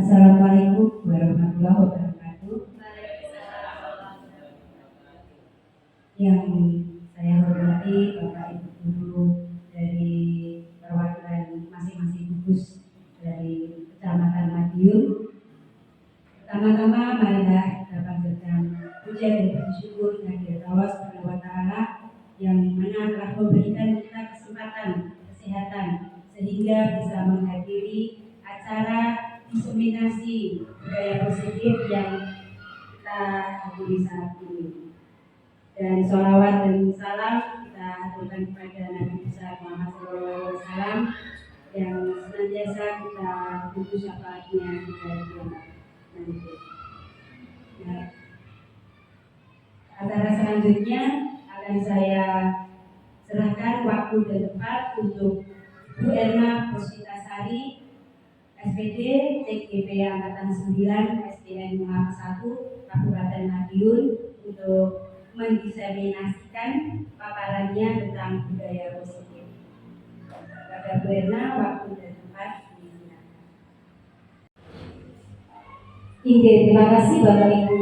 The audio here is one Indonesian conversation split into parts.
Assalamualaikum warahmatullahi wabarakatuh. Yang saya hormati Bapak Ibu Guru dari perwakilan masing-masing gugus dari Kecamatan Madiun. Pertama-tama marilah kita panjatkan puja dan bersyukur kehadirat Allah Subhanahu wa Ta'ala yang mana telah memberikan kita kesempatan kesehatan sehingga bisa menghadiri acara diseminasi budaya positif yang kita hadiri saat ini. Dan sholawat dan salam kita aturkan kepada Nabi besar Muhammad SAW yang senantiasa kita tunggu syafaatnya di hari kiamat nanti. Nah, acara selanjutnya akan saya serahkan waktu dan tempat untuk Bu Erna Puspitasari, SPD CGP Angkatan 9 SDN Muhammad 1 Kabupaten Madiun untuk mendiseminasikan paparannya tentang budaya positif. Pada Bu Erna, waktu dan tempat digunakan. Terima kasih Bapak Ibu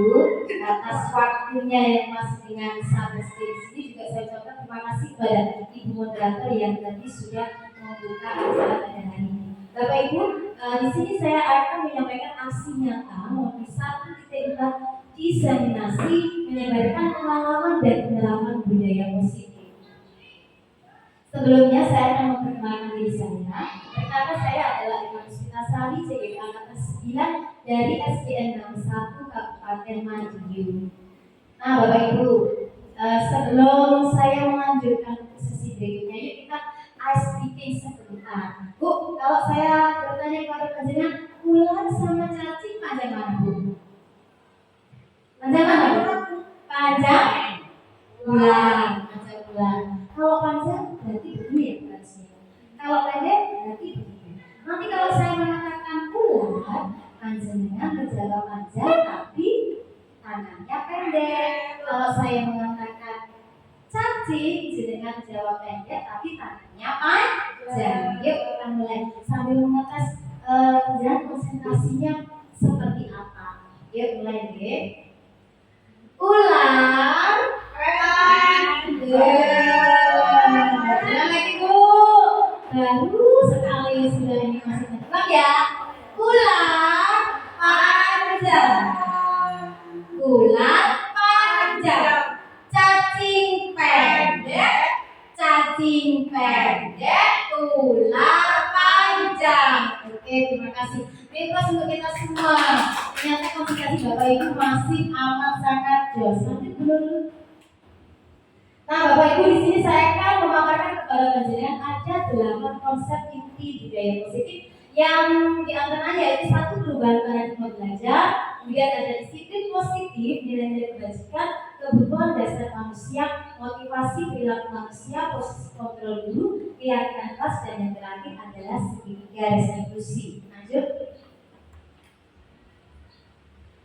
atas waktunya yang masih dengan sahabat di sini. Juga saya ucapkan terima kasih kepada Ibu moderator yang tadi sudah membuka acara pada hari ini. Bapak Ibu, di sini saya akan menyampaikan aksi nyata melalui 1.4 diseminasi menyebarkan pengalaman dan pengalaman budaya positif. Sebelumnya saya akan memperkenalkan diri saya. Pertama, saya adalah Erna Puspitasari, CGP Angkatan 9 dari SDN 61 Kabupaten Madiun. Nah, Bapak Ibu, sebelum saya melanjutkan sesi berikutnya, yuk kita ice breaking sebentar. Bu, kalau saya bertanya kepada panjenengan, ular sama cacing panjang mana, Bu? Panjang mana, Bu? Panjang ular, panjang ular. Kalau panjang berarti begini ya barisnya. Kalau pendek berarti begini. Nanti kalau saya mengatakan ular, panjangnya berjalan panjang tapi tangannya pendek. Kalau saya mengatakan cacing, jenengan jawab pendek tapi tangannya panjang. Yuk kita mulai sambil mengetes konsentrasinya seperti apa. Yuk mulai deh. Ular lagi Bu, baru sekali sudah ini masih tetap ya. Ular panjang, ular panjang, cacing pendek, cacing pendek, ular panjang. Oke, terima kasih. Bebas untuk kita semua. Ternyata komunikasi Bapak Ibu masih amat sangat jos. Lanjut dulu. Nah, Bapak Ibu, di sini saya akan memaparkan kepada panjenengan ada 8 konsep inti budaya positif yang diantaranya yaitu 1 perubahan paradigma belajar, kemudian ada disiplin positif, nilai-nilai kebajikan, kebutuhan dasar manusia, motivasi perilaku manusia, posisi kontrol dulu, keyakinan kelas, dan yang terakhir adalah segitiga restitusi. Lanjut.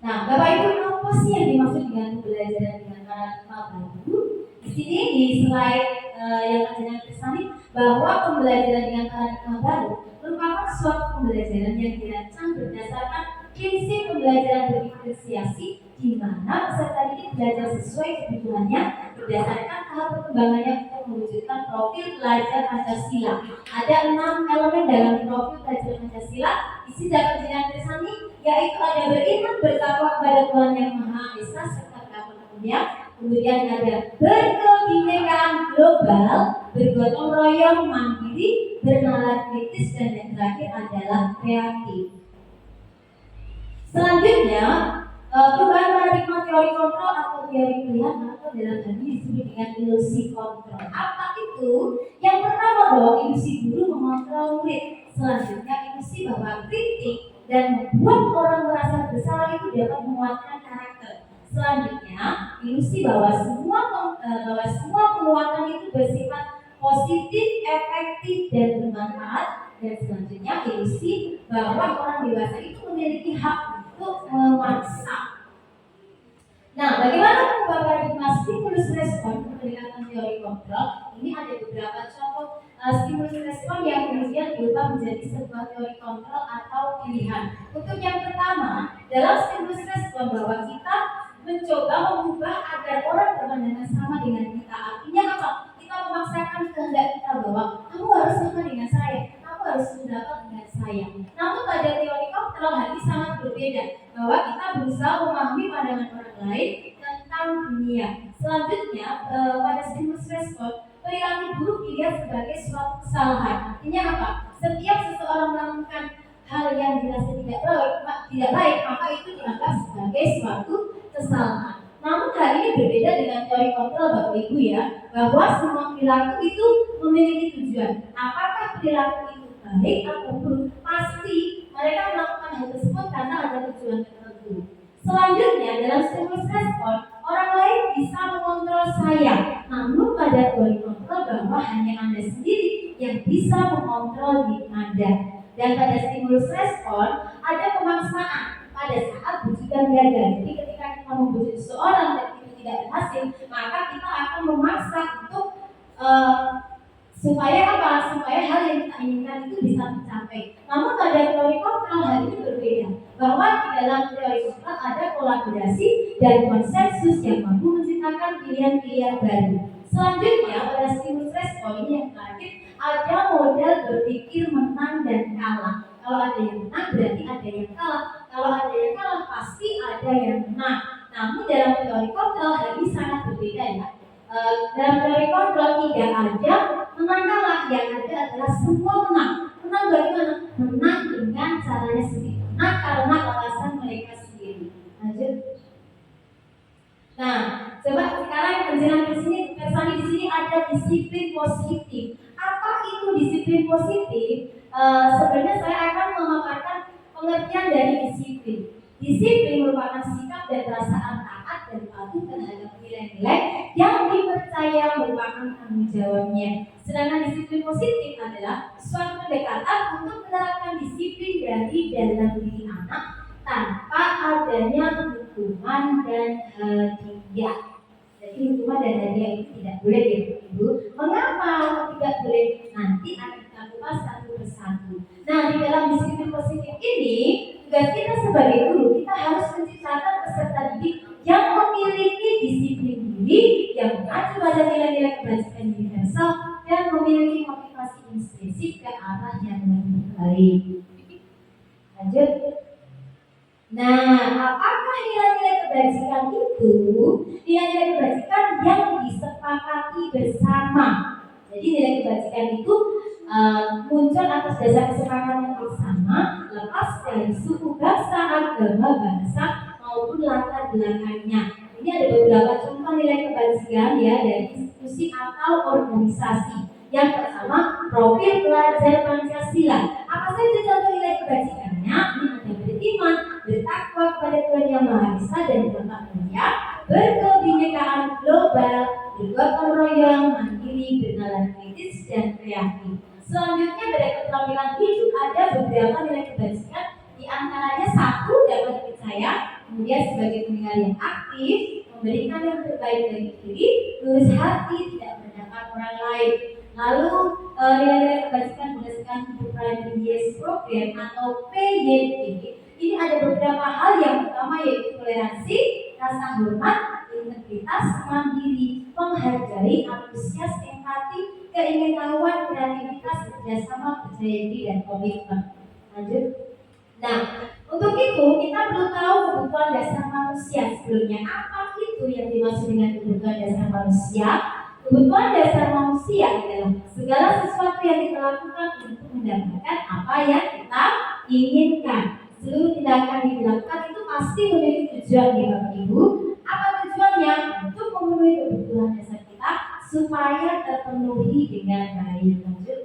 Nah, Bapak Ibu, apa sih yang dimaksud dengan pembelajaran dengan paradigma baru? Di sini di slide yang panjenengan tuliskan bahwa pembelajaran dengan paradigma baru merupakan suatu pembelajaran yang dirancang berdasarkan prinsip pembelajaran berdiferensiasi, di mana peserta ini belajar sesuai kebutuhannya berdasarkan tahap perkembangannya untuk mewujudkan profil pelajar Pancasila. Ada 6 elemen dalam profil pelajar Pancasila. Di sini dapat panjenengan tuliskan yaitu ada beriman bertakwa kepada Tuhan Yang Maha Esa serta takut kemudian. Kemudian ada berkebinekaan global, bergotong royong, mandiri, bernalar kritis, dan yang terakhir adalah kreatif. Selanjutnya, perubahan paradigma teori kontrol atau teori pilihan atau dalam hal ini disebut dengan ilusi kontrol. Apa itu? Yang pertama bahwa ilusi guru mengontrol murid. Selanjutnya ilusi bahwa kritik dan membuat orang merasa bersalah itu dapat menguatkan karakter. Selanjutnya, ilusi bahwa semua penguatan itu bersifat positif, efektif, dan bermanfaat. Dan selanjutnya, ilusi bahwa orang dewasa itu memiliki hak untuk memaksa. Nah, bagaimana mengubah paradigma stimulus respon pendekatan teori kontrol? Ini ada beberapa contoh stimulus respon yang kemudian diubah menjadi sebuah teori kontrol atau pilihan. Untuk yang pertama, dalam stimulus respon bahwa kita mencoba mengubah agar orang berpandangan sama dengan kita. Artinya apa? Kita memaksakan kehendak kita bahwa kamu harus sama dengan saya, kamu harus mendapat dengan saya. Namun pada teori kontrol hal ini sangat berbeda, bahwa kita berusaha memahami pandangan orang lain tentang dunia. Selanjutnya pada stimulus respon, perilaku buruk dilihat sebagai suatu kesalahan. Artinya apa? Setiap seseorang melakukan hal yang dirasa tidak baik, maka itu dianggap sebagai suatu kesalahan. Namun hal ini berbeda dengan teori kontrol Bapak Ibu ya, bahwa semua perilaku itu memiliki tujuan. Apakah perilaku itu baik atau buruk? Pasti mereka melakukan hal tersebut karena ada tujuan tertentu. Selanjutnya dalam stimulus respon, orang lain bisa mengontrol saya. Namun pada teori kontrol bahwa hanya Anda sendiri yang bisa mengontrol diri Anda. Dan pada stimulus respon ada pemaksaan pada saat bujukan gagal. Jadi ketika kita membujuk seseorang dan itu tidak berhasil, maka kita akan memaksa untuk supaya apa? Supaya hal yang kita inginkan itu bisa tercapai. Namun pada teori kontrol hal ini berbeda, bahwa di dalam teori kontrol ada kolaborasi dan konsensus yang mampu menciptakan pilihan-pilihan baru. Selanjutnya pada stimulus respon ini yang terakhir, ada model berpikir menang dan kalah. Kalau ada yang menang berarti ada yang kalah. Kalau ada yang kalah pasti ada yang menang. Namun dalam teori kontrol hal ini sangat berbeda ya. Dalam teori kontrol tidak ada menang kalah, yang ada adalah semua menang. Menang bagaimana? Menang dengan caranya sendiri. Menang karena alasan mereka sendiri. Lanjut. Nah, coba sekarang penjelasan di sini, kesannya di sini ada disiplin positif. Apa itu disiplin positif? Sebenarnya saya akan memaparkan pengertian dari disiplin. Disiplin merupakan sikap dan perasaan taat dan patuh terhadap nilai-nilai yang dipercaya merupakan tanggung jawabnya. Sedangkan disiplin positif adalah suatu pendekatan untuk menerapkan disiplin dari dalam diri anak tanpa adanya hukuman dan hadiah. Jadi hukuman dan hadiah itu tidak boleh ya Ibu. Mengapa tidak boleh? Nanti akan kita kupas satu persatu. Nah, di dalam disiplin positif ini, tugas kita sebagai guru, kita harus menciptakan peserta didik yang memiliki disiplin diri, yang mengacu pada nilai-nilai kebajikan universal, dan memiliki motivasi intrinsik ke arah yang lebih baik. Lanjut. Nah, apakah nilai-nilai kebajikan itu? Nilai-nilai kebajikan yang disepakati bersama. Jadi nilai kebajikan itu muncul atas dasar kesepakatan bersama, lepas dari suku, bangsa, agama, bahasa maupun latar belakangnya. Ini ada beberapa contoh nilai kebajikan ya dari institusi atau organisasi. Yang pertama, profil pelajar Pancasila. Apa saja contoh nilai kebajikannya? Ini ada beriman, bertakwa kepada Tuhan Yang Maha Esa dan bertakwa mulia, berkebinekaan global, bergotong royong, mandiri, bernalar kritis dan kreatif. Selanjutnya pada keterampilan hidup ada beberapa nilai kebajikan, di antaranya satu dapat dipercaya, kemudian sebagai pendengar yang aktif, memberikan yang terbaik dari diri, lurus hati, tidak merendahkan orang lain. Lalu nilai-nilai kebajikan berdasarkan Private Years Program atau PYP. Ini ada beberapa hal. Yang pertama yaitu toleransi, rasa hormat, integritas, mandiri, menghargai, antusias, empati, keingintahuan, kreativitas, kerjasama, percaya diri, dan komitmen. Lanjut. Nah, untuk itu kita perlu tahu kebutuhan dasar manusia. Sebelumnya, apa itu yang dimaksud dengan kebutuhan dasar manusia? Kebutuhan dasar manusia adalah segala sesuatu yang kita lakukan untuk mendapatkan apa yang kita inginkan. Seluruh tindakan yang dilakukan itu pasti memiliki tujuan ya Bapak Ibu. Apa tujuannya? Untuk memenuhi kebutuhan dasar kita supaya terpenuhi dengan baik. Lanjut.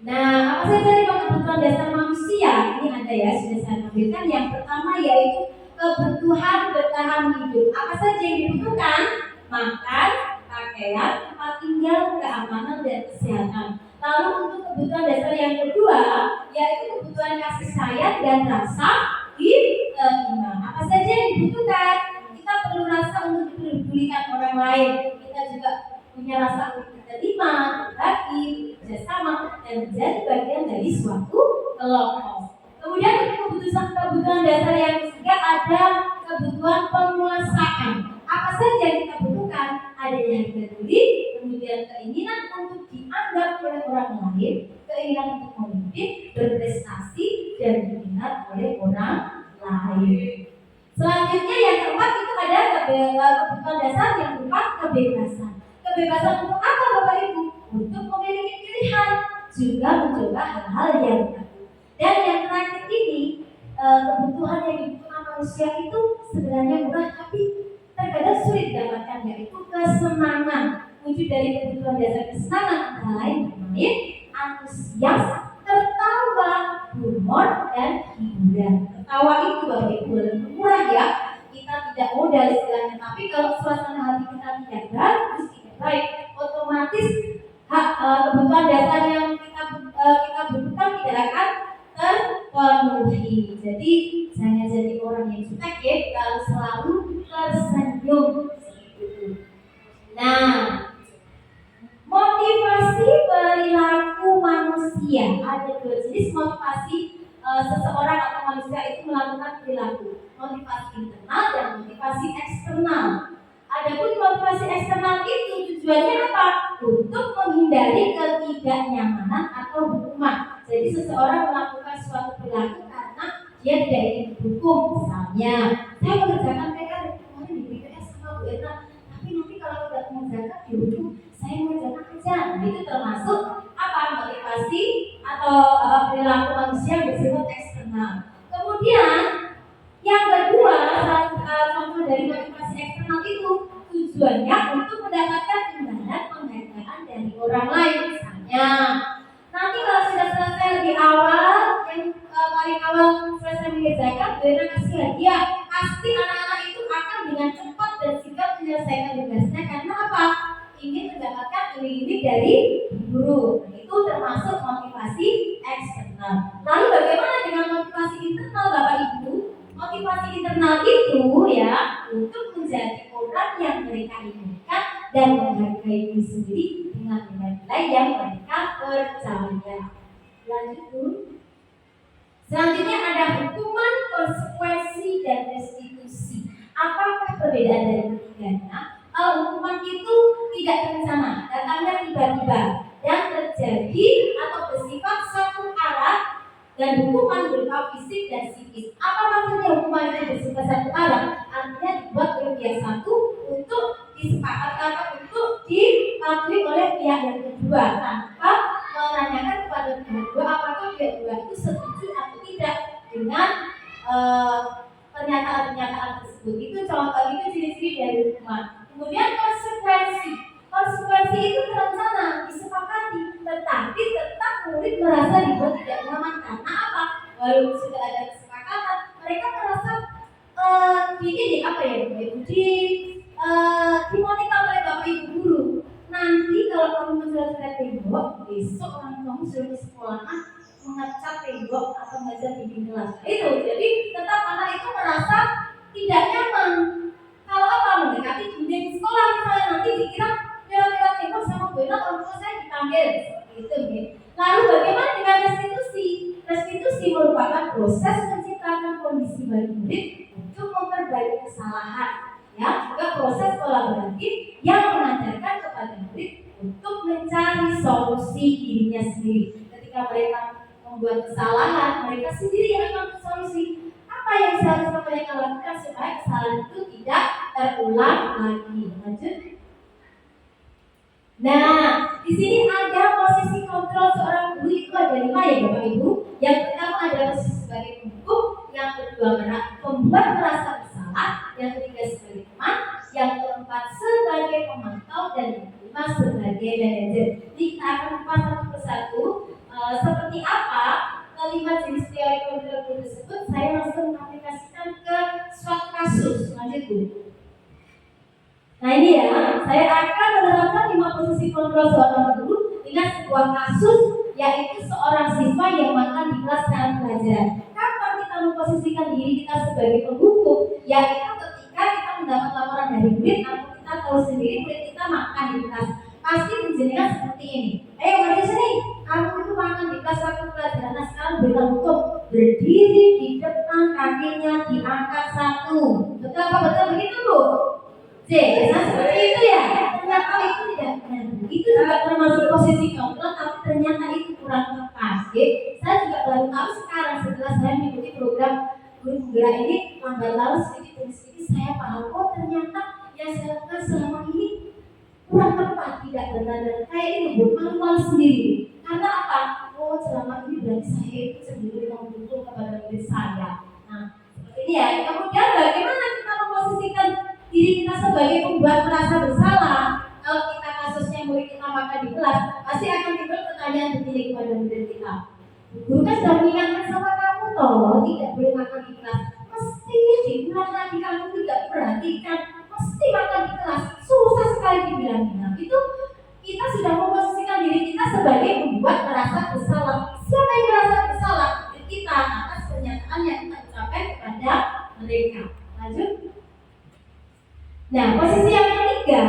Nah, apa saja nih kebutuhan dasar manusia? Ini ada ya, sudah saya tampilkan. Yang pertama yaitu kebutuhan bertahan hidup. Apa saja yang dibutuhkan? Makan, pakaian, tempat tinggal, keamanan, dan kesehatan. Lalu untuk kebutuhan dasar yang kedua yaitu kebutuhan kasih sayang dan rasa iman. Apa saja yang dibutuhkan? Kita perlu rasa untuk dipedulikan orang lain. Kita juga punya rasa untuk menerima, berbagi, bekerjasama, dan menjadi bagian dari suatu kelompok. Kemudian kebutuhan dasar yang ketiga ada kebutuhan penguasaan. Apa saja yang kita butuhkan? Adanya harga diri, kemudian keinginan untuk dianggap oleh orang lain, keinginan untuk memimpin, berprestasi, dan diingat oleh orang lain. Selanjutnya yang keempat itu ada kebutuhan dasar yang berupa kebebasan. Kebebasan untuk apa Bapak Ibu? Untuk memiliki pilihan, juga mencoba hal-hal yang baru. Dan yang terakhir ini kebutuhan yang dibutuhkan manusia itu sebenarnya murah tapi terkadang sulit didapatkan, yaitu kesenangan. Wujud dari kebutuhan dasar kesenangan antara lain bermain, antusias, tertawa, humor, dan hiburan. Tertawa itu Bapak Ibu murah ya, kita tidak modal istilahnya, tapi kalau suasana hati kita tidak bagus, tidak baik, otomatis kebutuhan dasar yang kita butuhkan tidak akan terpenuhi. Jadi jangan jadi orang yang jutek ya, kita harus selalu tersenyum. Nah, motivasi perilaku manusia, ada dua jenis motivasi seseorang atau manusia itu melakukan perilaku, motivasi internal dan motivasi eksternal. Adapun motivasi eksternal itu tujuannya apa? Untuk menghindari ketidaknyamanan atau hukuman. Jadi seseorang melakukan suatu perilaku karena dia tidak ingin dihukum. Misalnya, saya mengerjakan PR kemarin di BPS sama Bu Erna, tapi nanti kalau tidak mengerjakan dihukum, saya mengerjakan aja. Nah, itu termasuk apa? Motivasi atau perilaku manusia bersifat eksternal. Kemudian yang kedua, contoh dari motivasi eksternal itu tujuannya untuk mendapatkan imbalan penghargaan dari orang lain. Misalnya, nanti kalau sudah selesai lebih awal, yang paling awal selesai mengerjakan, Bena kasih hadiah. Pasti anak-anak itu akan dengan cepat dan sigap menyelesaikan tugasnya karena apa? Ingin mendapatkan iming-iming dari guru. Nah, itu termasuk motivasi eksternal. Lalu bagaimana dengan motivasi internal Bapak Ibu? Motivasi internal itu ya untuk menjadi orang yang mereka inginkan dan menghargai diri sendiri dengan nilai-nilai yang mereka percaya. Lanjut dulu. Selanjutnya ada hukuman, konsekuensi, dan restitusi. Apakah perbedaan dari ketiganya? Hukuman itu tidak terencana, datangnya tiba-tiba dan terjadi atau bersifat satu arah, dan hukuman berupa fisik dan psikis. Apa maksudnya hukuman itu bersifat satu arah? Artinya dibuat oleh pihak satu untuk disepakati atau untuk dipatuhi oleh pihak yang kedua tanpa menanyakan kepada pihak kedua apakah pihak kedua itu setuju atau tidak dengan pernyataan-pernyataan tersebut. Itu contoh, itu ciri-ciri dari hukuman. Kemudian konsekuensi. Konsekuensi itu terencana, disepakati, tetapi tetap murid merasa dibuat tidak nyaman karena apa? Walaupun sudah ada kesepakatan, mereka merasa dimonitor oleh bapak ibu guru. Nanti kalau kamu menjelaskan tembok, besok orang kamu suruh ke sekolah mengecat tembok atau mengajar di kelas. Itu jadi tetap anak itu merasa tidak nyaman. Kalau apa mendekati dinding sekolah misalnya, nanti dikira lewat tembok sama Bu Ena, orang tua saya dipanggil seperti itu. Lalu bagaimana dengan restitusi? Restitusi merupakan proses menciptakan kondisi bagi murid untuk memperbaiki kesalahan, ya, juga proses kolaboratif yang mengajarkan kepada murid untuk mencari solusi dirinya sendiri. Ketika mereka membuat kesalahan, mereka sendiri yang akan solusi. Apa yang seharusnya mereka lakukan supaya kesalahan itu tidak terulang lagi? Lanjut. Nah, di sini ada posisi kontrol seorang guru itu ada 5 ya Bapak Ibu. Yang pertama adalah posisi sebagai penghukum, yang kedua membuat merasa bersalah, yang ketiga sebagai teman, yang keempat sebagai pemantau, dan yang kelima sebagai manajer. Jadi kita akan kupas satu persatu seperti apa kelima jenis teori kontrol guru tersebut. Saya langsung mengaplikasikan ke suatu kasus. Lanjut Bu. Nah ini ya, saya akan menerapkan 5 posisi kontrol seorang guru dengan sebuah kasus, yaitu seorang siswa yang makan di kelas saat pelajaran. Kapan kita memposisikan diri kita sebagai penghukum? Yaitu ketika kita mendapat laporan dari murid atau kita tahu sendiri murid kita makan di kelas. Pasti jenengan seperti ini. Ayo maju sini. Kamu itu makan di kelas waktu pelajaran. Nah sekarang berikan hukum berdiri di depan, kakinya diangkat satu. Betul apa betul begitu Bu? C. Nah seperti itu ya. Ternyata itu tidak benar. Itu juga termasuk posisi kontrol, tapi ternyata itu kurang tepat. Saya juga baru tahu sekarang setelah saya mengikuti program guru penggerak ini, lambat laun sedikit demi sedikit saya paham. Oh ternyata yang saya lakukan selama ini kurang tepat, tidak benar, dan kayak ini Bu, malu-malu sendiri. Karena apa? Oh selama ini berarti saya itu sendiri mendukung kepada diri saya. Nah seperti ini ya. Kemudian bagaimana kita memposisikan diri kita sebagai pembuat merasa bersalah? Kalau kita kasusnya murid kita makan di kelas, pasti akan timbul pertanyaan begini kepada murid kita. Guru kan sudah mengingatkan sama kamu toh, tidak boleh makan di kelas. Mesti dibilang lagi kamu tidak perhatikan, mesti makan di kelas. Susah sekali dibilang. Itu kita sudah memposisikan diri kita sebagai pembuat merasa bersalah. Siapa yang merasa bersalah? Kita atas pernyataan yang kita ucapkan kepada mereka. Lanjut. Nah, posisi yang ketiga,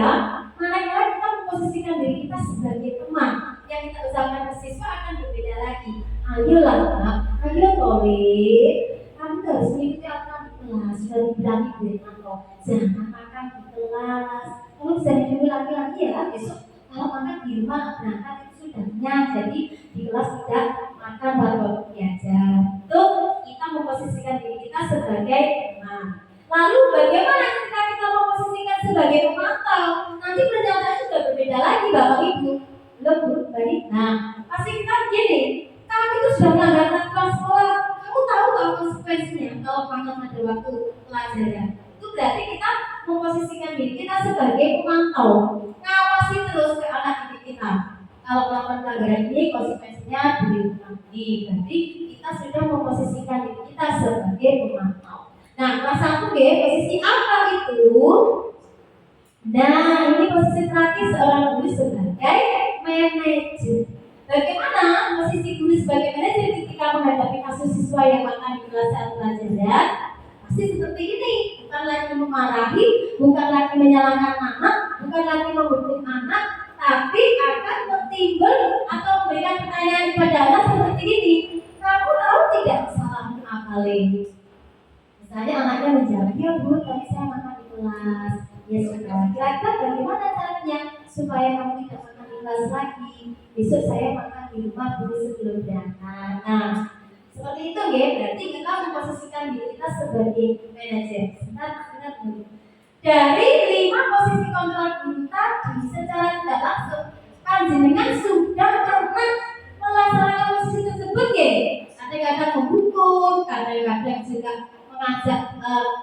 manakala kita memposisikan diri kita sebagai teman, yang kita ucapkan ke siswa akan berbeda lagi. Ayolah Pak, ayo boleh, kamu harus mengikuti aturan di kelas. Sudah dibilang Ibu Yanto, jangan makan di kelas. Kamu bisa dulu laki-laki ya, besok kalau makan di rumah berangkat itu sudahnya. Jadi di kelas tidak makan waktu belajar. Itu kita memposisikan diri kita sebagai teman. Lalu bagaimana ketika kita memposisikan sebagai pemantau? Nanti pernyataan sudah berbeda lagi Bapak Ibu. Belum Bu, balik. Nah, pasti kita gini. Kamu itu sudah melanggar aturan sekolah. Kamu tahu konsekuensinya kalau makan pada waktu pelajaran. Itu berarti kita memposisikan diri kita sebagai pemantau. Ngawasi terus ke anak didik kita. Kalau melakukan pelanggaran ini konsekuensinya nanti. Berarti kita sudah memposisikan diri kita sebagai pemantau. Nah, kelas 1 posisi apa itu? Nah, ini posisi terakhir seorang guru sebagai manajer. Bagaimana posisi guru sebagai manajer ketika menghadapi kasus siswa yang makan di kelas saat pelajaran? Pasti seperti ini, bukan lagi memarahi, bukan lagi menyalahkan anak, bukan lagi menghukum anak, tapi akan tertimbul atau memberikan pertanyaan kepada anak seperti ini. Kamu tahu tidak kesalahanmu apa, Lin? Misalnya anaknya menjawab, ya Bu, tadi saya makan di kelas. Ya sudah, kira-kira bagaimana caranya supaya kamu tidak makan di kelas lagi? Besok saya makan di rumah dulu sebelum berangkat. Nah, seperti itu ya, berarti kita memposisikan diri kita sebagai manajer. Sebentar, dulu. Dari 5 posisi kontrol guru tadi, secara tidak langsung, panjenengan sudah pernah melaksanakan posisi tersebut ya? Kadang-kadang menghukum, kadang-kadang juga mengajak,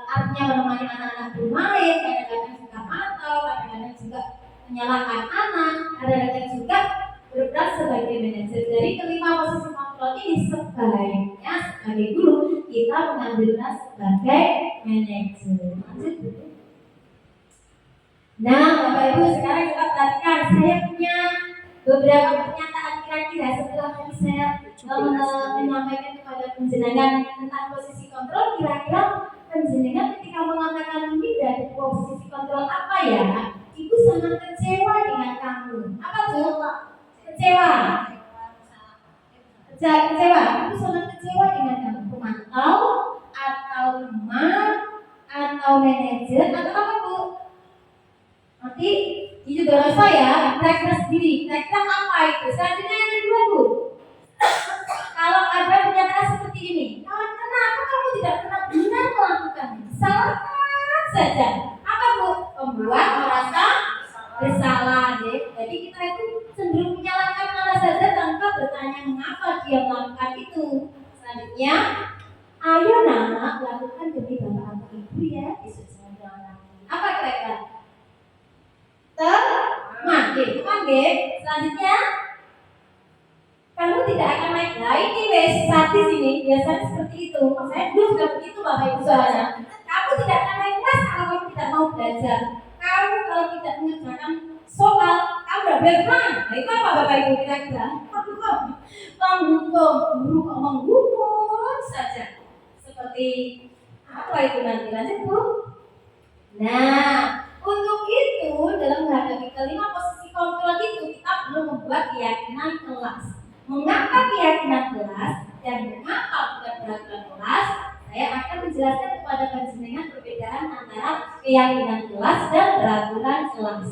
artinya menemani anak-anak bermain, kadang-kadang juga mantau, kadang-kadang juga menyalahkan anak, kadang-kadang juga berperan sebagai manajer. Dari kelima posisi kontrol ini sebaiknya sebagai guru kita mengambil peran sebagai manajer. Lanjut dulu. Nah, Bapak Ibu sekarang coba perhatikan, saya punya beberapa pernyataan kira-kira setelah tadi saya menyampaikan kepada penjenengan tentang posisi kontrol. Kira-kira penjenengan ketika mengatakan ini dari posisi kontrol apa ya? Ibu sangat kecewa dengan kamu. Apa tuh? Kecewa. Ibu sangat kecewa dengan kamu. Pemantau atau teman atau manajer atau apa Bu? Nanti itu juga saya kira-kira sendiri. Kira-kira apa itu? Selanjutnya yang kedua Bu. Kalau ada pernyataan seperti ini, kenapa kamu tidak pernah benar melakukannya? Salahkan saja. Apa Bu? Membuat merasa bersalah ya. Jadi kita itu cenderung menyalahkan mana saja tanpa bertanya mengapa dia melakukan itu. Selanjutnya, ayo nak lakukan demi bapak atau ibu ya. Besok saya bilang lagi. Apa kira-kira? Teman, selanjutnya kamu tidak akan naik. Nah ini sadis ini biasanya seperti itu. Saya dulu sudah begitu Bapak Ibu soalnya. Kamu tidak akan naik kelas kalau kamu tidak mau belajar. Kamu kalau tidak mengerjakan soal, kamu tidak boleh pulang. Nah itu apa Bapak Ibu kira-kira? Menghukum saja. Seperti apa itu nanti? Lanjut Bu. Nah, untuk itu dalam menghadapi kelima posisi kontrol itu kita perlu membuat keyakinan kelas. Mengapa keyakinan kelas dan mengapa bukan peraturan kelas? Saya akan menjelaskan kepada panjenengan perbedaan antara keyakinan kelas dan peraturan kelas.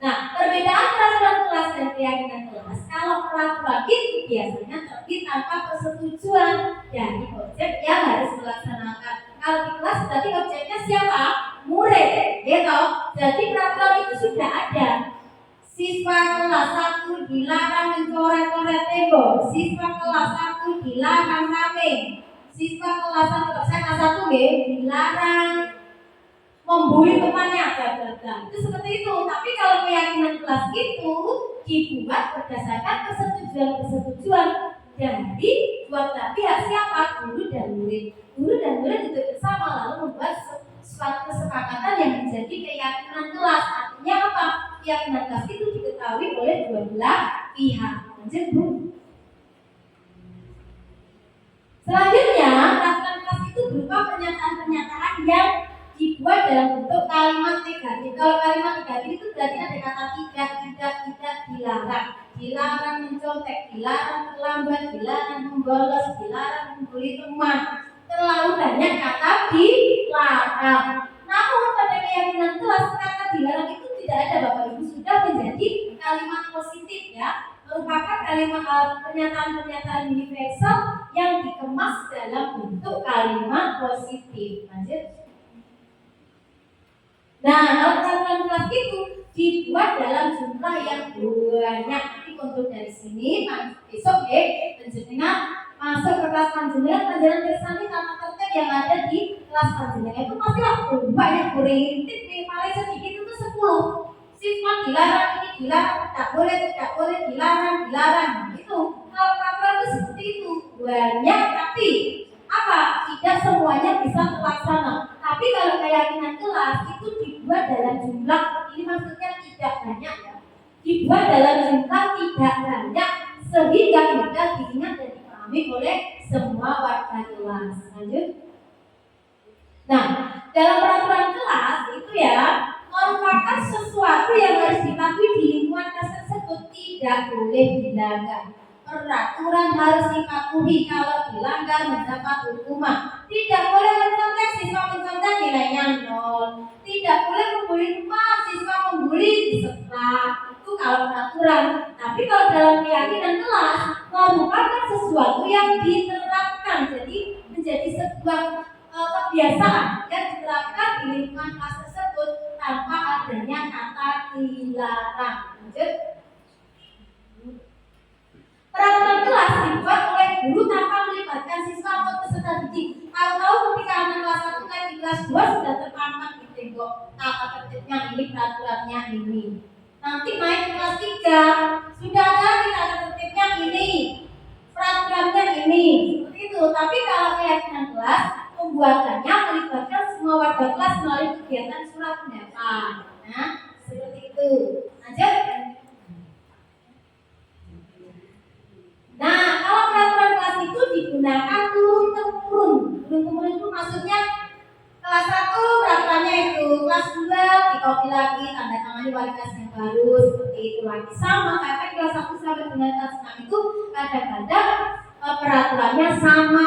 Nah, perbedaan peraturan kelas dan keyakinan kelas, kalau peraturan itu biasanya terbit tanpa persetujuan dari objek yang harus melaksanakan. Kalau di kelas berarti objeknya siapa? Murid, gitu. Jadi peraturan itu sudah ada. Siswa kelas 1 dilarang mencoret-coret tembok. Siswa kelas 1 dilarang ramming. Siswa kelas 1, saya kelas 1 dilarang membuli temannya, itu seperti itu. Tapi kalau keyakinan kelas itu dibuat berdasarkan persetujuan dari dua pihak, siapa? Guru dan murid. Guru dan murid itu bersama lalu membuat suatu kesepakatan yang menjadi keyakinan kelas. Artinya apa? Keyakinan kelas itu diketahui oleh dua belah pihak. Lanjut, Bu. Selanjutnya, peraturan kelas itu berupa pernyataan-pernyataan yang dibuat dalam bentuk kalimat negatif. Kalau kalimat negatif itu berarti ada kata tidak, dilarang. Dilarang mencontek, dilarang terlambat, dilarang membolos, dilarang membuli teman. Terlalu banyak kata dilarang. Namun pada keyakinan kelas, kata dilarang itu tidak ada, Bapak Ibu, sudah menjadi kalimat positif ya. Merupakan kalimat pernyataan-pernyataan universal yang dikemas dalam bentuk kalimat positif. Lanjut. Nah, kalau peraturan kelas itu dibuat dalam jumlah yang banyak. Nanti untuk dari sini, besok panjenengan masuk ke kelas panjenengan bersama tata tertib yang ada di kelas panjenengan itu pasti banyak berintip paling sedikit itu 10. Siswa dilarang, ini dilarang, tidak boleh, dilarang. Itu kalau peraturan itu seperti itu banyak, tapi apa? Tidak semuanya bisa terlaksana. Tapi kalau keyakinan kelas itu dibuat dalam jumlah, ini maksudnya tidak banyak ya. Dibuat dalam jumlah tidak banyak sehingga mudah diingat dan dipahami oleh semua warga kelas. Lanjut. Nah, dalam peraturan kelas itu ya merupakan sesuatu yang harus dipatuhi di lingkungan kelas tersebut, tidak boleh dilanggar. Peraturan harus dipatuhi, kalau dilanggar mendapat hukuman. Tidak boleh mencontek, siswa mencontek nilainya 0. Tidak boleh membuli teman, siswa membuli disekat. Itu kalau peraturan. Tapi kalau dalam keyakinan kelas merupakan sesuatu yang diterapkan, jadi menjadi sebuah kebiasaan yang diterapkan di lingkungan kelas tersebut tanpa adanya kata dilarang. Lanjut. Peraturan kelas dibuat oleh guru tanpa melibatkan siswa atau peserta didik. Kalau tahu ketika anak kelas 1 naik di kelas 2 sudah terpampang di tembok tata tertibnya ini, peraturannya ini. Nanti naik ke kelas 3 sudah ada di tata tertibnya ini, peraturannya ini. Seperti itu. Tapi kalau keyakinan kelas pembuatannya melibatkan semua warga kelas melalui kegiatan surat pendapat. Nah, seperti itu. Lanjut. Nah, kalau peraturan kelas itu digunakan turun-temurun. Turun-temurun itu maksudnya kelas 1 peraturannya itu, kelas 2 dikopi lagi, tanda tangani wali kelas yang baru, seperti itu lagi. Sama karena kelas 1 sampai dengan kelas 6 itu kadang-kadang peraturannya sama,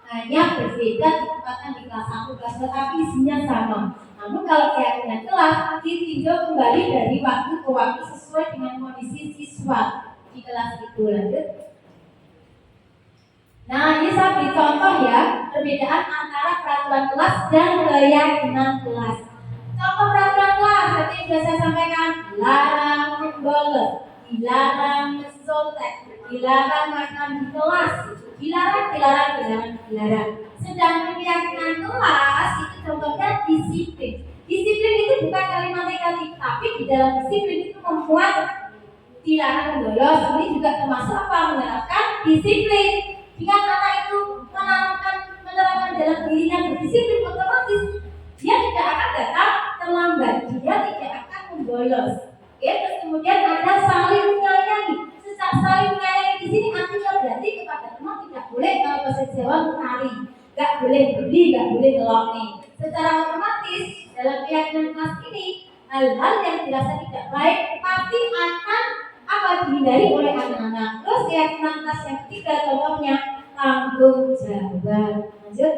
hanya berbeda ditempatkan di kelas 1, kelas 2, tapi isinya sama. Namun kalau keyakinan kelas ditinjau kembali dari waktu ke waktu sesuai dengan kondisi siswa di kelas itu. Lanjut. Nah, ini saya beri contoh ya perbedaan antara peraturan kelas dan keyakinan kelas. Contoh peraturan kelas seperti yang sudah saya sampaikan, dilarang membolos, dilarang mencontek, dilarang makan di kelas, dilarang. Sedangkan keyakinan kelas itu contohnya disiplin. Disiplin itu bukan kalimat negatif, tapi di dalam disiplin itu membuat dilarang membolos. Ini juga termasuk apa? Menerapkan disiplin. Jika anak itu menerapkan dalam dirinya berdisiplin, otomatis dia tidak akan datang terlambat, dia tidak akan membolos. Terus kemudian ada saling menyayangi. Secara saling menyayangi di sini artinya berarti kepada teman tidak boleh, kalau bahasa Jawa menari, nggak boleh beli, nggak boleh ngeloni. Secara otomatis dalam keyakinan kelas ini hal-hal yang dirasa tidak baik pasti akan apa dihindari oleh anak-anak. Terus keyakinan kelas yang ketiga contohnya tanggung jawab. Lanjut.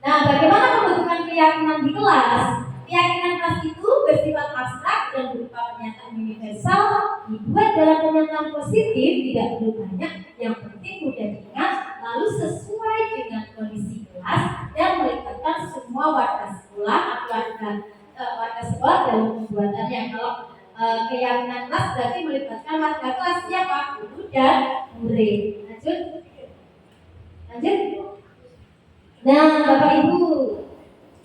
Nah, bagaimana pembentukan keyakinan di kelas? Keyakinan kelas itu bersifat abstrak dan berupa pernyataan universal, dibuat dalam pernyataan positif, tidak perlu banyak, yang penting mudah diingat, lalu sesuai dengan kondisi kelas dan melibatkan semua warga sekolah atau warga sekolah dalam pembuatannya. Kalau keyakinan kelas berarti melibatkan warga kelas, siapa? Guru dan murid. Lanjut. Nah, Bapak Ibu,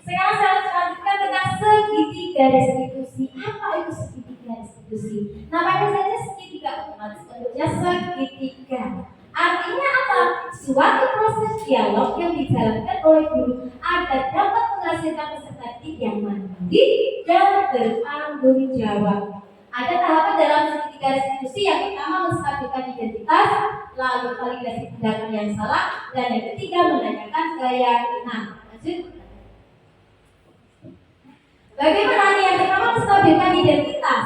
sekarang saya lanjutkan tentang segitiga restitusi. Apa itu segitiga restitusi? Namanya saja segitiga, otomatis bentuknya segitiga. Artinya apa? Suatu proses dialog yang dijalankan oleh guru agar dapat menghasilkan peserta didik yang mandiri dan bertanggung jawab. Ada tahapan dalam segitiga restitusi. Yang pertama menstabilkan identitas, lalu validasi tindakan yang salah, dan yang ketiga menanyakan keyakinan. Lanjut. Bagaimana nih? Yang pertama menstabilkan identitas.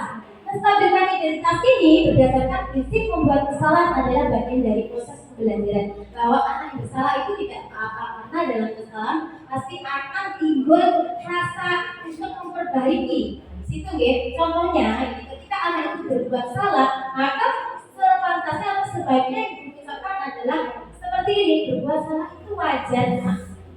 Menstabilkan identitas ini berdasarkan prinsip membuat kesalahan adalah bagian dari proses pembelajaran. Bahwa anak yang bersalah itu tidak apa-apa, karena dalam kesalahan pasti akan timbul rasa untuk memperbaiki. Situ ya, contohnya ketika anak itu berbuat salah, maka sepantasnya atau sebaiknya yang dikisahkan adalah seperti ini, berbuat salah itu wajar.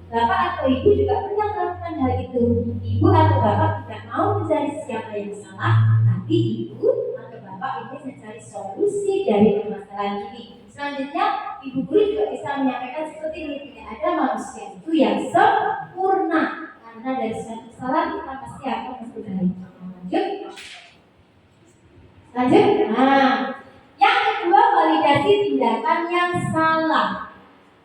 Bapak atau ibu juga pernah melakukan hal itu. Ibu atau bapak tidak mau mencari siapa yang salah, tapi ibu atau bapak ingin mencari solusi dari permasalahan ini. Selanjutnya, ibu guru juga bisa menyampaikan seperti ini, tidak ada manusia itu yang sempurna, karena dari suatu kesalahan kita pasti akan memperbaiki. Lanjut. Nah, yang kedua, validasi tindakan yang salah.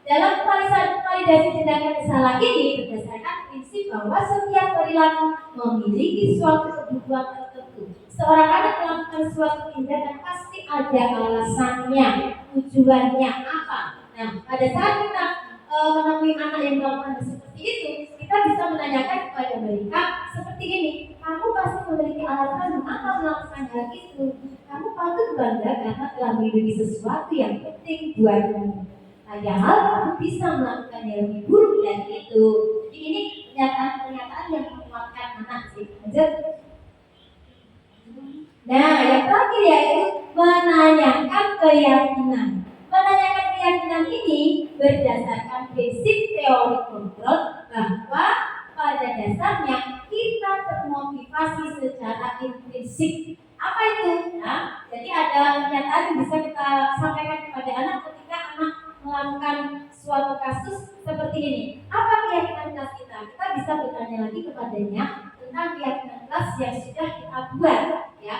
Dalam validasi tindakan yang salah ini berdasarkan prinsip bahwa setiap perilaku memiliki suatu kebutuhan tertentu. Seorang anak melakukan suatu tindakan pasti ada alasannya, tujuannya apa. Nah, pada saat kita menemui anak yang melakukan seperti itu, kita bisa menanyakan kepada mereka seperti ini, kamu pasti memiliki alasan mengapa melakukan hal itu. Kamu patut bangga karena telah memiliki sesuatu yang penting buatmu. Padahal kamu bisa melakukan yang lebih buruk dari itu. Jadi ini pernyataan yang menguatkan anak sih. Nah, yang terakhir yaitu menanyakan keyakinan. Menanyakan keyakinan ini berdasarkan prinsip teori kontrol bahwa pada dasarnya kita termotivasi secara intrinsik. Apa itu? Nah, jadi ada pernyataan yang bisa kita sampaikan kepada anak ketika anak melakukan suatu kasus seperti ini. Apa keyakinan kelas kita? Kita bisa bertanya lagi kepadanya tentang keyakinan kelas yang sudah kita buat, ya.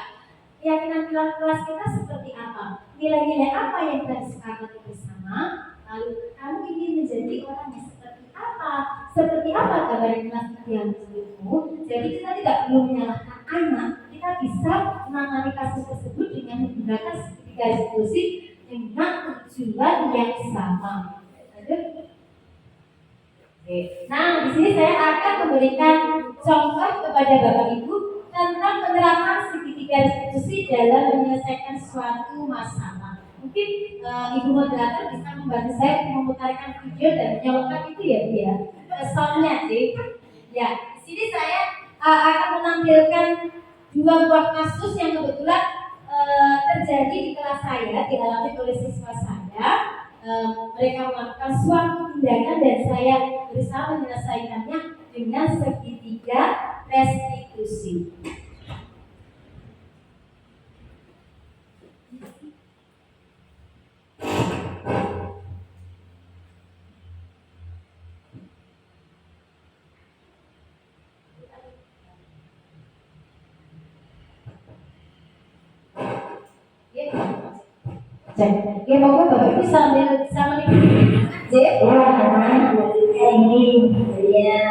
Keyakinan kelas kita seperti apa? Nilai-nilai apa yang kita sepakati bersama? Lalu kamu ingin menjadi orang yang seperti apa? Seperti apa gambaran kelas yang menurutmu? Jadi kita tidak perlu menyalahkan anak. Kita bisa menangani kasus tersebut dengan menggunakan segitiga restitusi dengan tujuan yang sama. Nah, di sini saya akan memberikan contoh kepada Bapak Ibu tentang penerapan segitiga restitusi dalam menyelesaikan suatu masalah. Mungkin Ibu moderator bisa membantu saya memutarkan video dan menyalakan itu ya, Bu ya. Soundnya sih. Ya, di sini saya akan menampilkan dua buah kasus yang kebetulan terjadi di kelas saya, dialami oleh siswa saya. Mereka melakukan suatu tindakan dan saya berusaha menyelesaikannya dengan segitiga restitusi. Ya, monggo Bapak Ibu sambil sama nih. Cek. Ini ya.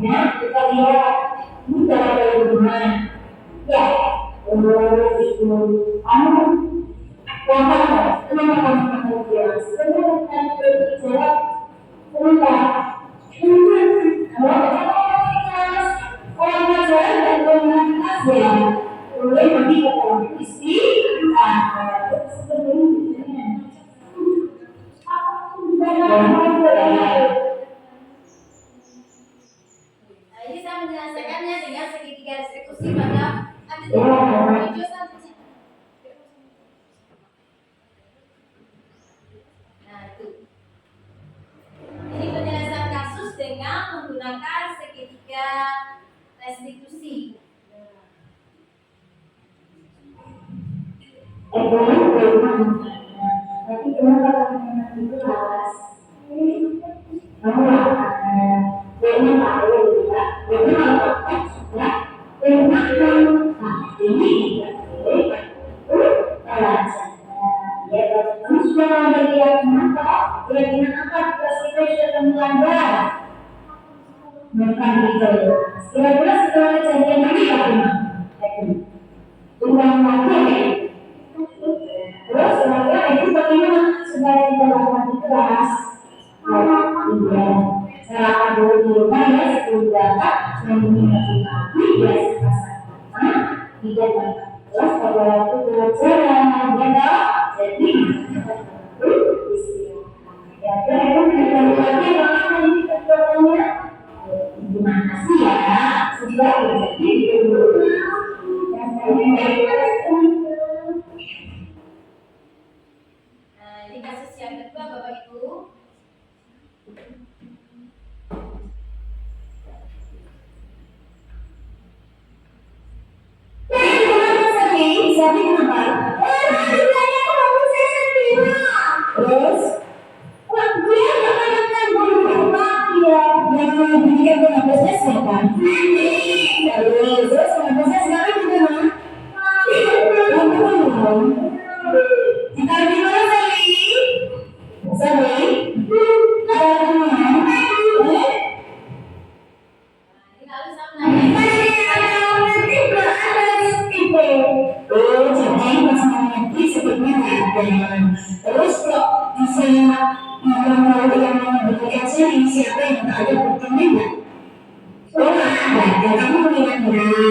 selanjutnya kita lihat budaya dari rumah. Ya, itu kamu kenapa kamu bilang sebenarnya berbicara tentang orang pacaran dan komunitas ya, boleh pergi ke dalam istri, Ini saya menjelaskannya dengan segitiga eksekusi pada hijau selanjutnya. Nah itu. Ini penjelasan kasus dengan menggunakan segitiga restitusi. tapi kenapa kamu itu kelas? Kamu akan ini tahu juga, ini apa ya? Ini ya kamu sudah ada keyakinan apa? Keyakinan apa? Kita sudah melanggar. Bukan itu. Kira-kira setelah kejadian ini bagaimana? Ulang lagi. Terus kira-kira itu bagaimana supaya kita lakukan di kelas? Cara dulu di rumah ya sebelum berangkat mengingat lagi biasa sama tidak kelas pada waktu pelajaran ya jadi ya kira-kira kita lagi bagaimana ini ketuanya gimana sih ya sudah jadi dulu yang Ini kasus yang kedua Bapak Ibu. Jadi kenapa? Terus gue akan berubah ya yang bikin dengan bisnis kan? Terus dengan bisnis sekarang gimana? Kita di mana Sally? Sally? Ini lalu saya menanya. Jadi masalah nanti sebenarnya terus kok bisa yang memberikan seri siapa yang ada buktinya? Oh ada, dan kamu melihat kira-kira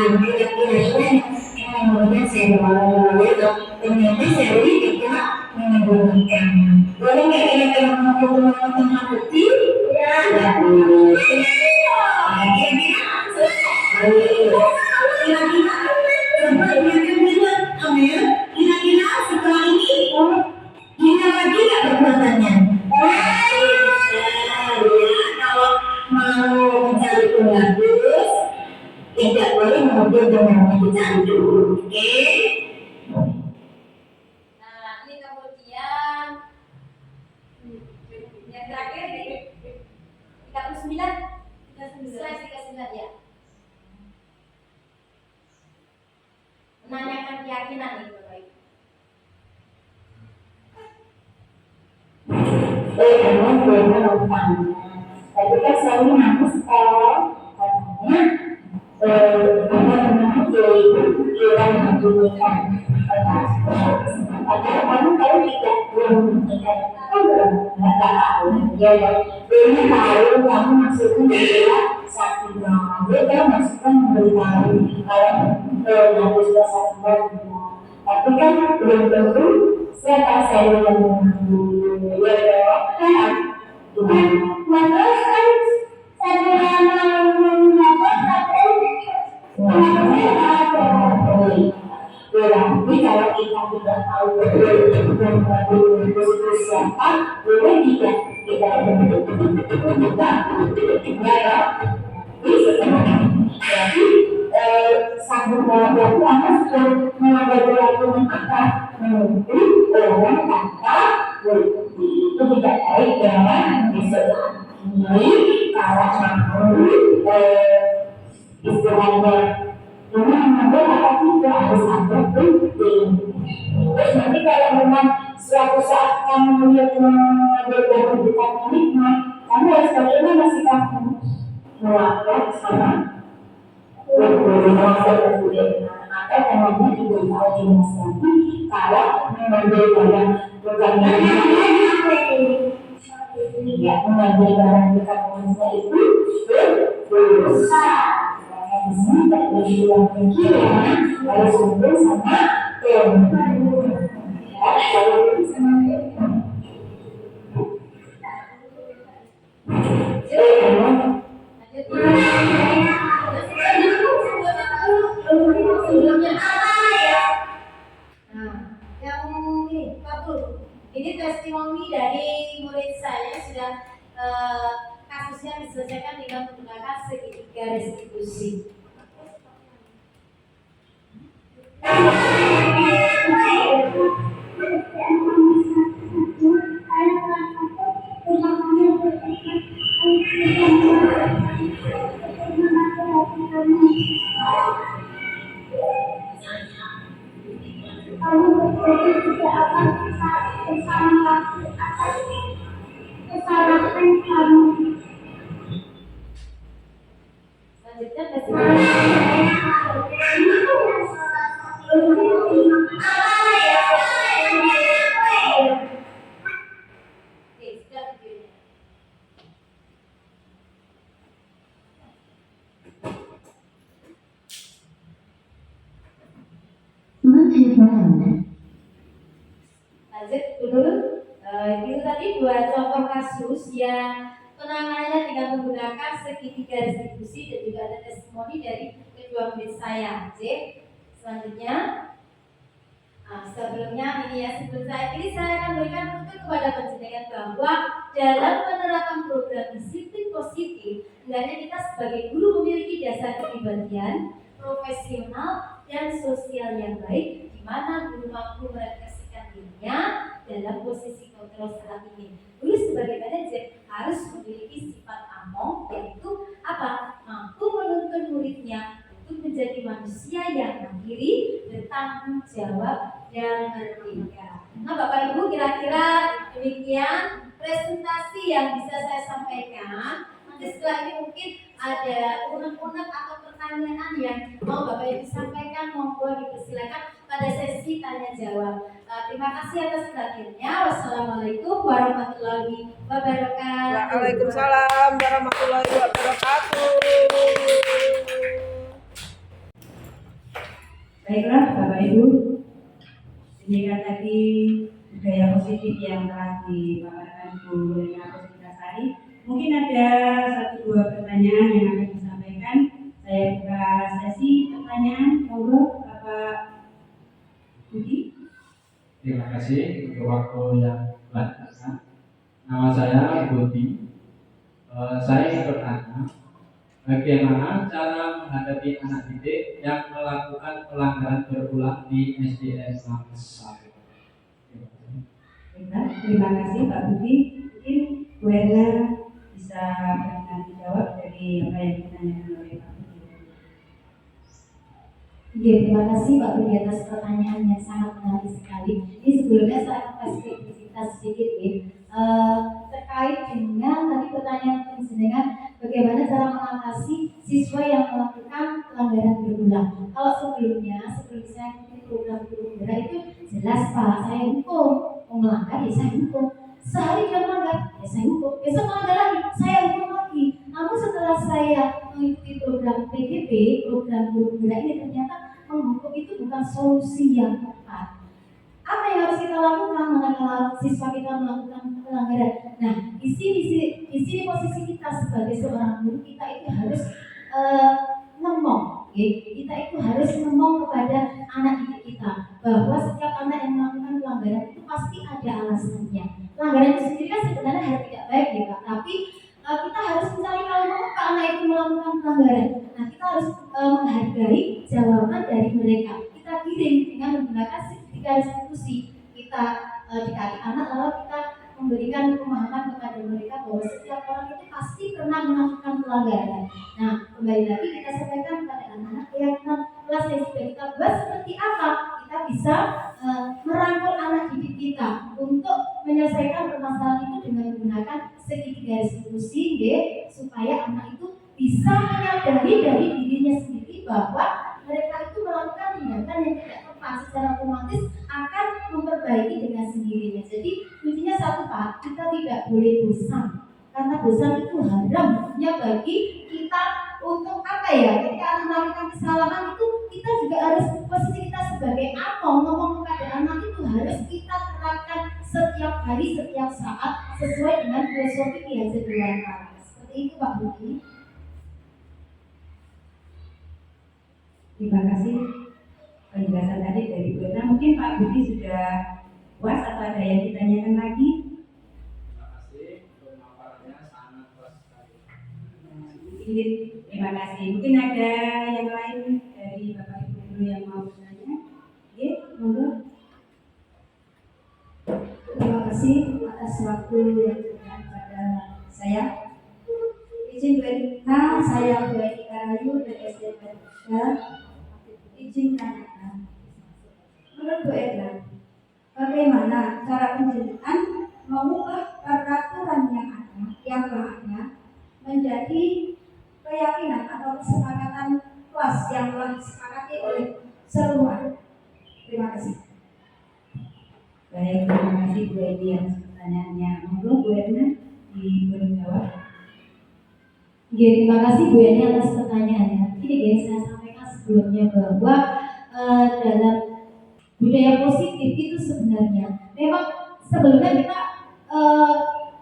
yang memberikan seri ternyata seri tidak menyembunyikan. Boleh nggak kira-kira kamu tentang bukti? Ya, tidak boleh. Kira-kira coba ingat Amir, kira-kira setelah ini ingat lagi nggak perbuatannya? Kalau mau mencari penghapus, tidak boleh mengambil dengan dicari dulu, oke? Nah ini kemudian yang terakhir ini 39 slide 39 ya. Menanyakan keyakinan nih Bapak Ibu. Kamu boleh lupa. Tapi kan selalu nangis katanya orang membunyikan padahal kamu tahu tidak belum membunyikan nggak tahu ya belum tahu kamu maksudnya adalah satu dia tahu maksudnya memberitahu kalau harus bersama tapi kan belum tentu siapa saya yang menunggu ya gimana kan saya yang Berarti kalau kita tidak tahu betul dan betul siapa, boleh tidak kita ya. Jadi satu berarti anda sudah mengambil argumen apa menuntut orang tanpa bukti itu tidak baik ya. Ini kalau mau istilahnya ini mengambil apa tidak harus ada bukti. Terus nanti kalau memang suatu saat kamu mengambil kehidupan milikmu, kamu harus bagaimana sih kamu? melanggar sama menguasai kebudayaan atau namanya diskriminasi kalau mengambil barang bukan ya mengambil barang bukan manusia itu berdosa. Makanya di sini tak berjuang pikiran harus kumpul sama Tuhan. Ya, kalau itu sama Tuhan. Sebelumnya nah, yang ini kabur. Ini testimoni dari murid saya sudah kasusnya diselesaikan dengan menggunakan segitiga restitusi. Selanjutnya testimoni. Oke, sudah videonya. Lanjut dulu. Itu tadi dua contoh kasus yang penanganannya dengan menggunakan segitiga restitusi dan juga ada testimoni dari kedua murid saya. J. Selanjutnya, sebelumnya ini ya sebelum saya akan berikan petunjuk kepada penjenengan bahwa dalam penerapan program disiplin positif, hendaknya kita sebagai guru memiliki dasar kepribadian, profesional dan sosial yang baik, di mana guru mampu merefleksikan dirinya dalam posisi kontrol saat ini. Guru sebagai manajer harus memiliki sifat among, yaitu apa? Mampu menuntun muridnya untuk menjadi manusia yang mandiri, bertanggung jawab, dan merdeka. Nah, Bapak Ibu, kira-kira demikian presentasi yang bisa saya sampaikan. Nanti setelah ini mungkin ada unek-unek atau pertanyaan yang mau Bapak Ibu sampaikan, monggo dipersilakan pada sesi tanya jawab. Terima kasih atas perhatiannya. Wassalamualaikum warahmatullahi wabarakatuh. Waalaikumsalam warahmatullahi wabarakatuh. Baiklah Bapak Ibu, demikian tadi budaya positif yang telah dipaparkan Bu Lena Puspitasari. Mungkin ada satu dua pertanyaan yang akan disampaikan. Saya buka sesi pertanyaan. Monggo Bapak Budi. Terima kasih untuk waktu yang banyak. Nama saya Budi. Saya ingin bertanya, bagaimana cara menghadapi anak didik yang melakukan pelanggaran berulang di SDN Langsar? Terima kasih Pak Budi. Mungkin Bu Erna bisa berkenan dijawab dari apa yang ditanyakan oleh Pak Budi. Ya, terima kasih Pak Budi atas pertanyaan yang sangat menarik sekali. Ini sebelumnya saya kasih cerita sedikit ya. Terkait dengan tadi pertanyaan penjenengan, bagaimana cara mengatasi siswa yang melakukan pelanggaran berulang. Kalau sebelum saya ikuti program guru pembela itu jelas Pak, saya hukum. Melanggar ya saya hukum. Sehari dia melanggar ya saya hukum. Besok melanggar lagi saya hukum lagi. Namun setelah saya mengikuti program PGP, program guru pembela ini, ternyata menghukum itu bukan solusi yang tepat. Apa yang harus kita lakukan manakala siswa kita melakukan pelanggaran? Nah, di sini posisi kita sebagai seorang guru, kita itu harus ngomong, ya. Kita itu harus ngomong kepada anak didik kita bahwa setiap anak yang melakukan pelanggaran itu pasti ada alasannya. Pelanggaran itu sendiri kan sebenarnya hal tidak baik ya Pak, tapi kita harus mencari tahu mengapa anak itu melakukan pelanggaran. Nah, kita harus menghargai jawaban dari mereka. Kita kirim dengan menggunakan segitiga restitusi. Kita dikasih anak, lalu kita memberikan pemahaman kepada mereka bahwa setiap orang itu pasti pernah melakukan pelanggaran. Nah, kembali lagi kita sampaikan kepada anak-anak keyakinan kelas yang sudah kita buat seperti apa kita bisa merangkul anak didik kita untuk menyelesaikan permasalahan itu dengan menggunakan segitiga restitusi, supaya anak itu bisa memahami dari dirinya sendiri bahwa mereka itu melakukan tindakan yang tidak tepat secara otomatis akan memperbaiki dengan sendirinya. Jadi kuncinya satu Pak, kita tidak boleh bosan karena bosan itu haram ya bagi kita untuk apa ya? Ketika melakukan kesalahan itu kita juga harus posisi kita sebagai ngomong kepada anak itu harus kita terapkan setiap hari, setiap saat sesuai dengan filosofi Ki Hajar Dewantara. Seperti itu Pak Budi. Terima kasih penjelasan tadi dari Bu Erna. Mungkin Pak Budi sudah puas atau ada yang ditanyakan lagi? Terima kasih untuk paparannya, sangat puas sekali. Terima kasih. Mungkin ada yang lain dari Bapak Ibu Guru yang mau bertanya? Oke, monggo. Terima kasih atas waktu yang diberikan kepada saya. Izin berita, saya Bu Eni Karayu dari SD Terbuka. Izin tanyakan. Menurut Bu Erna, bagaimana cara penjelasan mengubah peraturan yang ada menjadi keyakinan atau kesepakatan kelas yang telah disepakati oleh seluruh? Terima kasih. Baik, terima kasih Bu Edi atas pertanyaannya. Monggo Bu Erna diberi jawab. Terima kasih Bu Yani atas pertanyaannya. Ini guys, saya sampaikan sebelumnya bahwa dalam budaya positif itu sebenarnya memang sebelumnya kita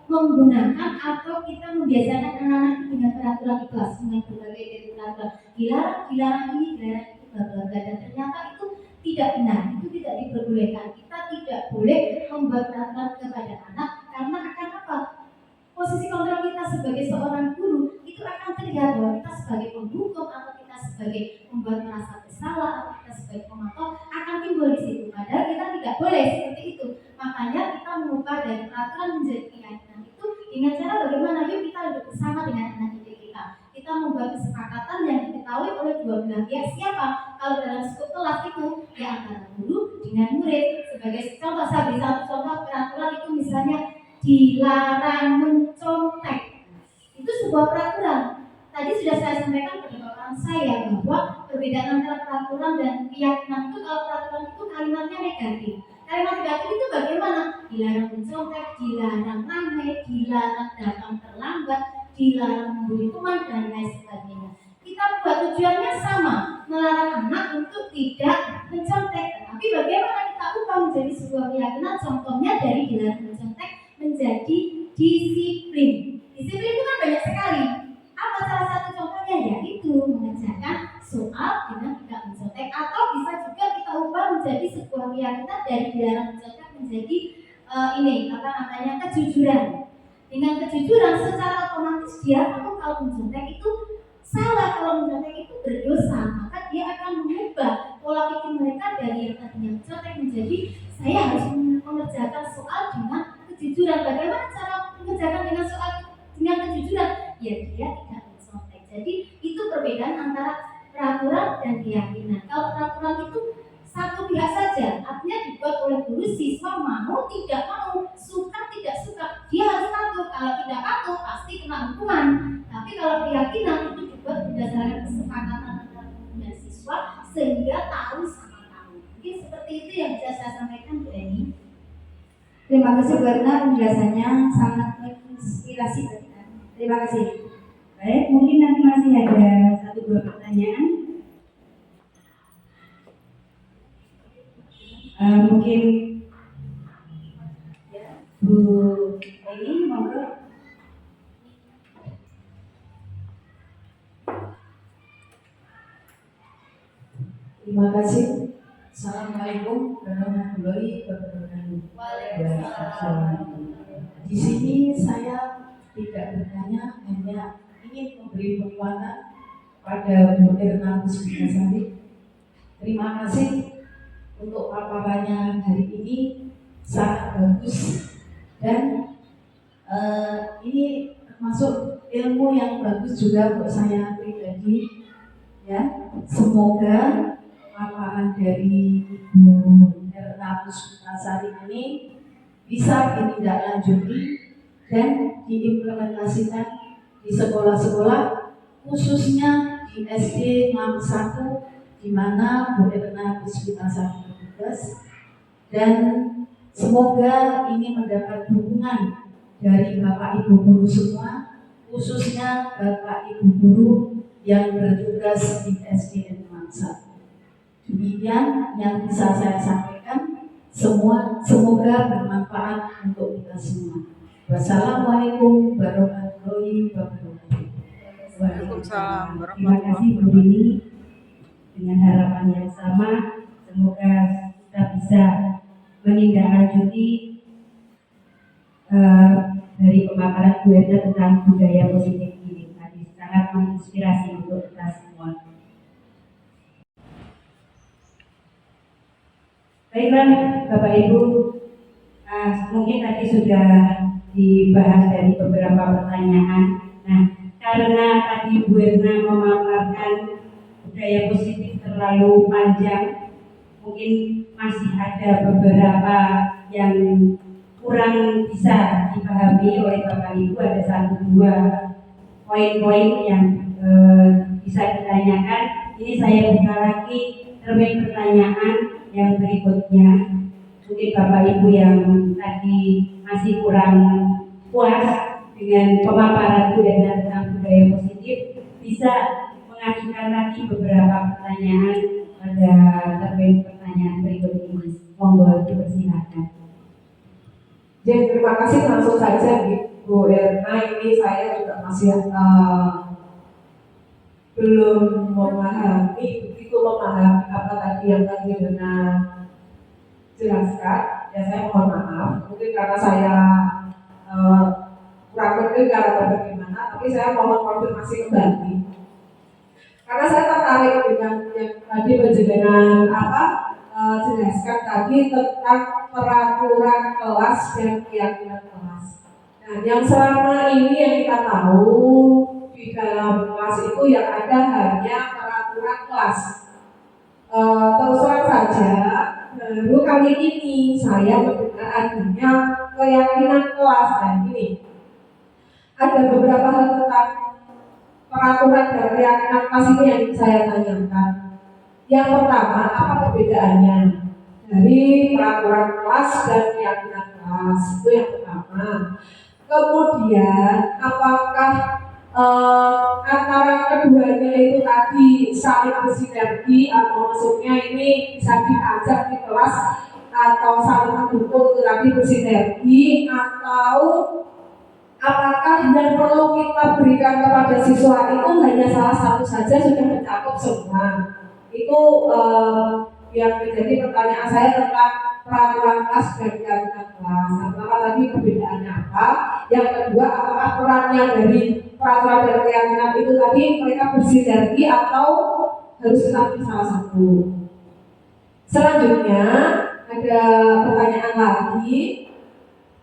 menggunakan atau kita membiasakan anak-anak dengan peraturan ikhlas, dengan berbagai dari peraturan dilarang ini, dilarang itu, bla dan ternyata itu tidak benar, itu tidak diperbolehkan. Kita tidak boleh membuat peraturan kepada anak karena akan apa? Posisi kontrol kita sebagai seorang guru itu akan terlihat bahwa kita sebagai penghukum atau kita sebagai membuat merasa bersalah atau kita sebagai pemantau akan timbul di situ. Padahal kita tidak boleh seperti itu. Makanya kita mengubah dari peraturan menjadi keyakinan itu dengan cara bagaimana? Yuk kita duduk bersama dengan anak didik kita. Kita membuat kesepakatan yang diketahui oleh dua belah pihak. Siapa? Kalau dalam skup kelas itu ya antara guru dengan murid. Sebagai contoh, saya beri satu contoh peraturan itu misalnya dilarang mencontek. Itu sebuah peraturan. Tadi sudah saya sampaikan pada bapak saya bahwa perbedaan antara peraturan dan keyakinan itu, kalau peraturan itu kalimatnya negatif. Kalimat negatif itu bagaimana? Dilarang mencontek, dilarang ramai, dilarang datang terlambat, dilarang memberi teman dan lain sebagainya. Kita buat tujuannya sama, melarang anak untuk tidak mencontek. Tapi bagaimana kita ubah menjadi sebuah keyakinan? Contohnya dari dilarang mencontek menjadi disiplin. Disiplin itu kan banyak sekali. Apa salah satu contohnya? Yaitu mengerjakan soal dengan tidak mencontek, atau bisa juga kita ubah menjadi sebuah keyakinan dari dilarang mencontek menjadi kejujuran. Dengan kejujuran secara otomatis dia tahu kalau mencontek itu salah, kalau mencontek itu berdosa, maka dia akan mengubah pola pikir mereka dari yang tadinya mencontek menjadi saya harus mengerjakan soal dengan kejujuran. Bagaimana cara mengerjakan dengan soal dengan kejujuran? Ya dia tidak mencontek. Jadi itu perbedaan antara peraturan dan keyakinan. Kalau peraturan itu satu pihak saja, artinya dibuat oleh guru, siswa mau tidak mau, suka tidak suka, dia harus patuh. Kalau tidak patuh pasti kena hukuman. Tapi kalau keyakinan itu dibuat berdasarkan kesepakatan antara guru dan siswa sehingga tahu sama tahu. Mungkin seperti itu yang bisa saya sampaikan Bu Eni. Terima kasih Bu Erna, penjelasannya sangat menginspirasi bagi kami. Terima kasih. Baik, mungkin nanti masih ada 1-2 pertanyaan. Mungkin ya, Bu Eni, monggo. Terima kasih. Assalamualaikum warahmatullahi wabarakatuh. Di sini saya tidak bertanya, hanya ingin memberi penguatan pada Bu Erna Puspitasari. Terima kasih untuk paparannya hari ini, sangat bagus, dan ini termasuk ilmu yang bagus juga untuk saya pribadi. Ya, semoga paparan dari Ibu Erna Puspitasari ini bisa ditindaklanjuti dan diimplementasikan di sekolah-sekolah, khususnya di di SD Mam 1 di mana Bu Erna Puspitasari bertugas, dan semoga ini mendapat dukungan dari Bapak Ibu guru semua, khususnya Bapak Ibu guru yang bertugas di SDN Mam 1. Demikian yang bisa saya sampaikan. Semoga bermanfaat untuk kita semua. Wassalamualaikum warahmatullahi wabarakatuh. Waalaikumsalam Terima kasih Bu Rini. Dengan harapan yang sama, semoga kita bisa menindaklanjuti dari pemaparan Bu Erna tentang budaya positif ini. Tadi sangat menginspirasi untuk kita semua. Baiklah Bapak Ibu, mungkin tadi sudah dibahas dari beberapa pertanyaan. Nah, karena tadi Bu Erna memaparkan budaya positif terlalu panjang, mungkin masih ada beberapa yang kurang bisa dipahami oleh Bapak Ibu. Ada 1-2 poin-poin yang bisa ditanyakan. Ini saya buka lagi termin pertanyaan yang berikutnya. Mungkin Bapak Ibu yang tadi masih kurang puas dengan pemaparan Bu Erna tentang budaya positif bisa mengajukan lagi beberapa pertanyaan pada termin pertanyaan berikut ini. Monggo dipersilakan. Jadi terima kasih, langsung saja Bu Erna. Ini saya juga masih belum memahami, begitu memahami apa tadi yang tadi Erna jelaskan. Ya saya mohon maaf, mungkin karena saya kurang mendengar atau bagaimana, tapi saya mohon konfirmasi kembali. Karena saya tertarik dengan yang tadi penjelasan jelaskan tadi tentang peraturan kelas dan keyakinan kelas. Nah, yang selama ini yang kita tahu di dalam kelas itu yang ada hanya peraturan kelas. Terus terang saja, baru kali ini saya mendengar adanya keyakinan kelas. Dan ini ada beberapa hal tentang peraturan dan keyakinan kelas ini yang saya tanyakan. Yang pertama, apa perbedaannya dari peraturan kelas dan keyakinan kelas? Itu yang pertama. Kemudian, apakah antara keduanya itu tadi saling bersinergi, atau maksudnya ini bisa diajak di kelas atau saling mendukung itu tadi bersinergi, atau apakah yang perlu kita berikan kepada siswa itu hanya salah satu saja sudah mencakup semua? Itu yang menjadi pertanyaan saya tentang peraturan kelas dan keyakinan kelas. Pertama tadi perbedaannya apa? Yang kedua, apakah perannya dari peraturan dan keyakinan itu tadi mereka bersinergi atau harus tetap salah satu? Selanjutnya ada pertanyaan lagi.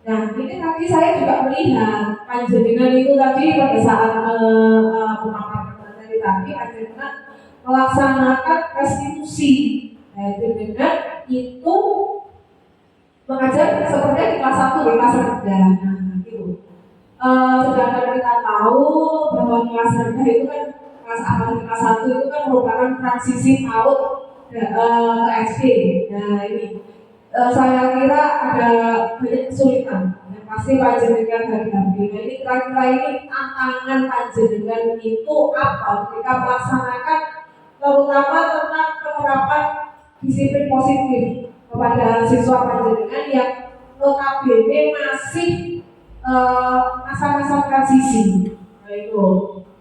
Nah, ini tadi saya juga melihat panjenengan itu tadi pada saat memaparkan materi tadi panjenengan melaksanakan restitusi. Panjenengan itu mengajar seperti di kelas 1 di kelas rendah. Nah, itu. Sedangkan kita tahu bahwa kelas rendah itu kan kelas awal kelas 1 itu kan merupakan transisi PAUD ke SD. Nah, ini saya kira ada banyak kesulitan. Yang pasti panjenengan hadapi. Nah, ini kira-kira ini tantangan panjenengan itu apa ketika melaksanakan, terutama tentang penerapan disiplin positif kepada siswa panjenengan yang notabene masih masa-masa transisi. Nah, itu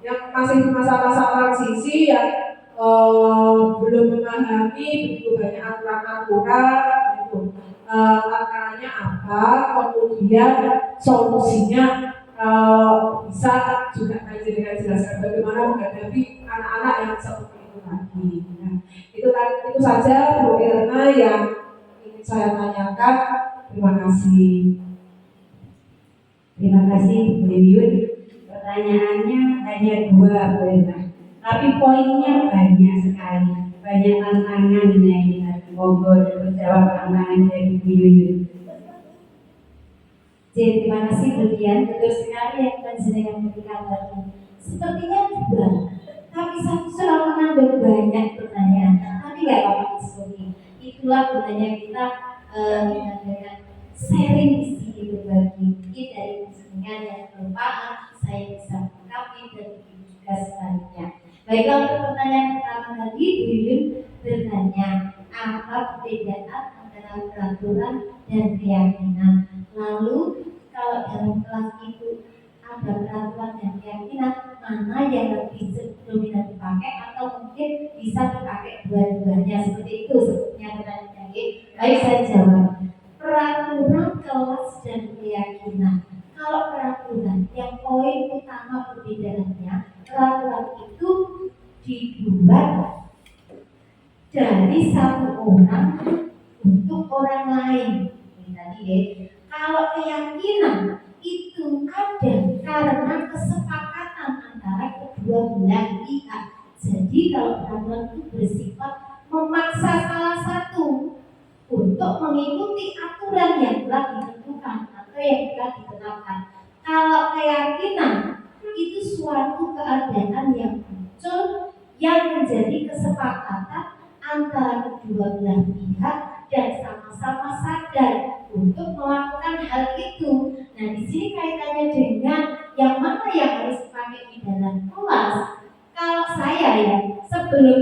yang masih masa-masa transisi yang belum memahami begitu banyak aturan-aturan itu. Tantangannya apa, kemudian solusinya bisa juga panjenengan jelaskan bagaimana menghadapi anak-anak yang seperti itu tadi. Nah, itu saja Bu Erna yang ingin saya tanyakan. Terima kasih. Terima kasih Bu Yuyun. Pertanyaannya hanya 2 Bu Erna, tapi poinnya banyak sekali, banyak tantangannya ini. Monggo menjawab tantangan dari Bu Yuyun. Terima kasih Bu Dian, betul sekali yang panjenengan berikan tadi. Sepertinya juga, tapi bisa selalu menambah banyak pertanyaan, tapi nggak apa-apa diskusi. Itulah gunanya kita dengan sharing di sini, berbagi mungkin dari postingan yang bermanfaat saya bisa melengkapi dan begitu juga sebaliknya. Baiklah, untuk pertanyaan pertama tadi, Buyun bertanya apa perbedaan antara peraturan dan keyakinan. Lalu kalau dalam kelas itu ada peraturan dan keyakinan, mana yang lebih dominan dipakai atau mungkin bisa dipakai dua-duanya, seperti itu sebetulnya pertanyaannya. Baik, saya jawab. Peraturan kelas dan keyakinan. Kalau peraturan, yang poin utama perbedaannya, peraturan itu dibuat dari satu orang untuk orang lain. Ini tadi ya. Kalau keyakinan itu ada karena kesepakatan antara kedua belah pihak. Jadi kalau peraturan itu bersifat memaksa salah satu untuk mengikuti aturan yang telah ditentukan atau yang telah ditetapkan. Kalau keyakinan itu suatu keadaan yang muncul yang menjadi kesepakatan antara kedua belah pihak dan sama-sama sadar untuk melakukan hal itu. Nah, di sini kaitannya dengan yang mana yang harus dipakai di dalam kelas. Kalau saya ya, sebelum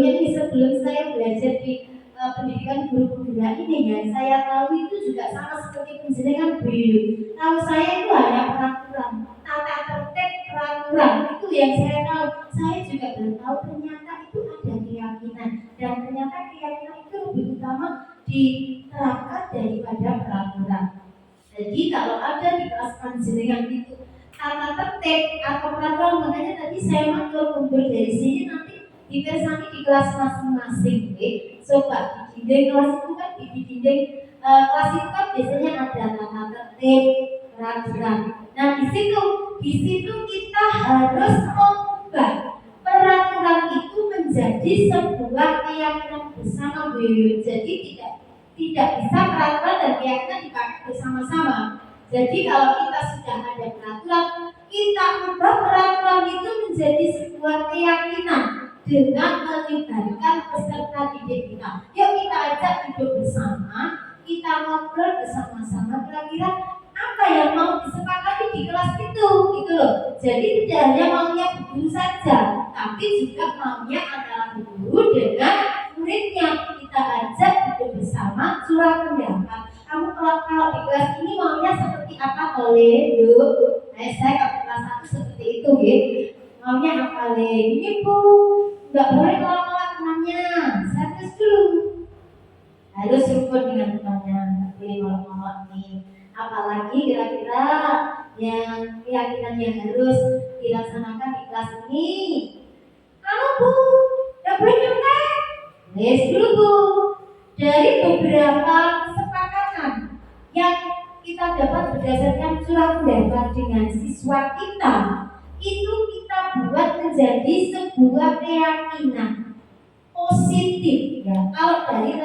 saya belajar di pendidikan guru pembina ini ya, saya tahu itu juga sama seperti penjenengan Buyut. Tahu saya itu hanya peraturan, tata tertib peraturan itu yang saya tahu. Saya juga baru tahu ternyata itu ada keyakinan, dan ternyata keyakinan itu lebih utama diterapkan daripada peraturan. Jadi kalau ada di kelas penjenengan itu tata tertib atau peraturan, makanya tadi saya mundur dari sini nanti dipersani di kelas masing-masing. Coba di dinding kelas itu kan di dinding kelas itu kan biasanya ada tata tertib peraturan. Nah di situ kita harus mengubah peraturan itu menjadi sebuah keyakinan bersama. Jadi tidak bisa peraturan dan keyakinan dipakai bersama-sama. Jadi kalau kita sudah ada peraturan, kita ubah peraturan itu menjadi sebuah keyakinan dengan melibatkan peserta didik kita. Yuk kita ajak duduk bersama, kita ngobrol bersama-sama kira-kira apa yang mau disepakati di kelas itu, gitu loh. Jadi tidak hanya maunya guru saja, tapi juga maunya antara guru dengan muridnya. Kita ajak duduk bersama, curah pendapat. Kamu kalau di kelas ini maunya seperti apa, boleh yuk. Saya kalau kelas 1 seperti itu, gitu. Maunya apa le? Ini bu, nggak boleh nolak temannya. Saya tes dulu. Harus rukun dengan temannya, nggak boleh nolak nih. Apalagi kira-kira yang keyakinan yang harus dilaksanakan di kelas ini. Kalau bu, nggak boleh nyontek. Tes dulu bu. Dari beberapa kesepakatan yang kita dapat berdasarkan surat pendapat dengan siswa kita, itu kita buat menjadi sebuah keyakinan positif ya. Kalau dari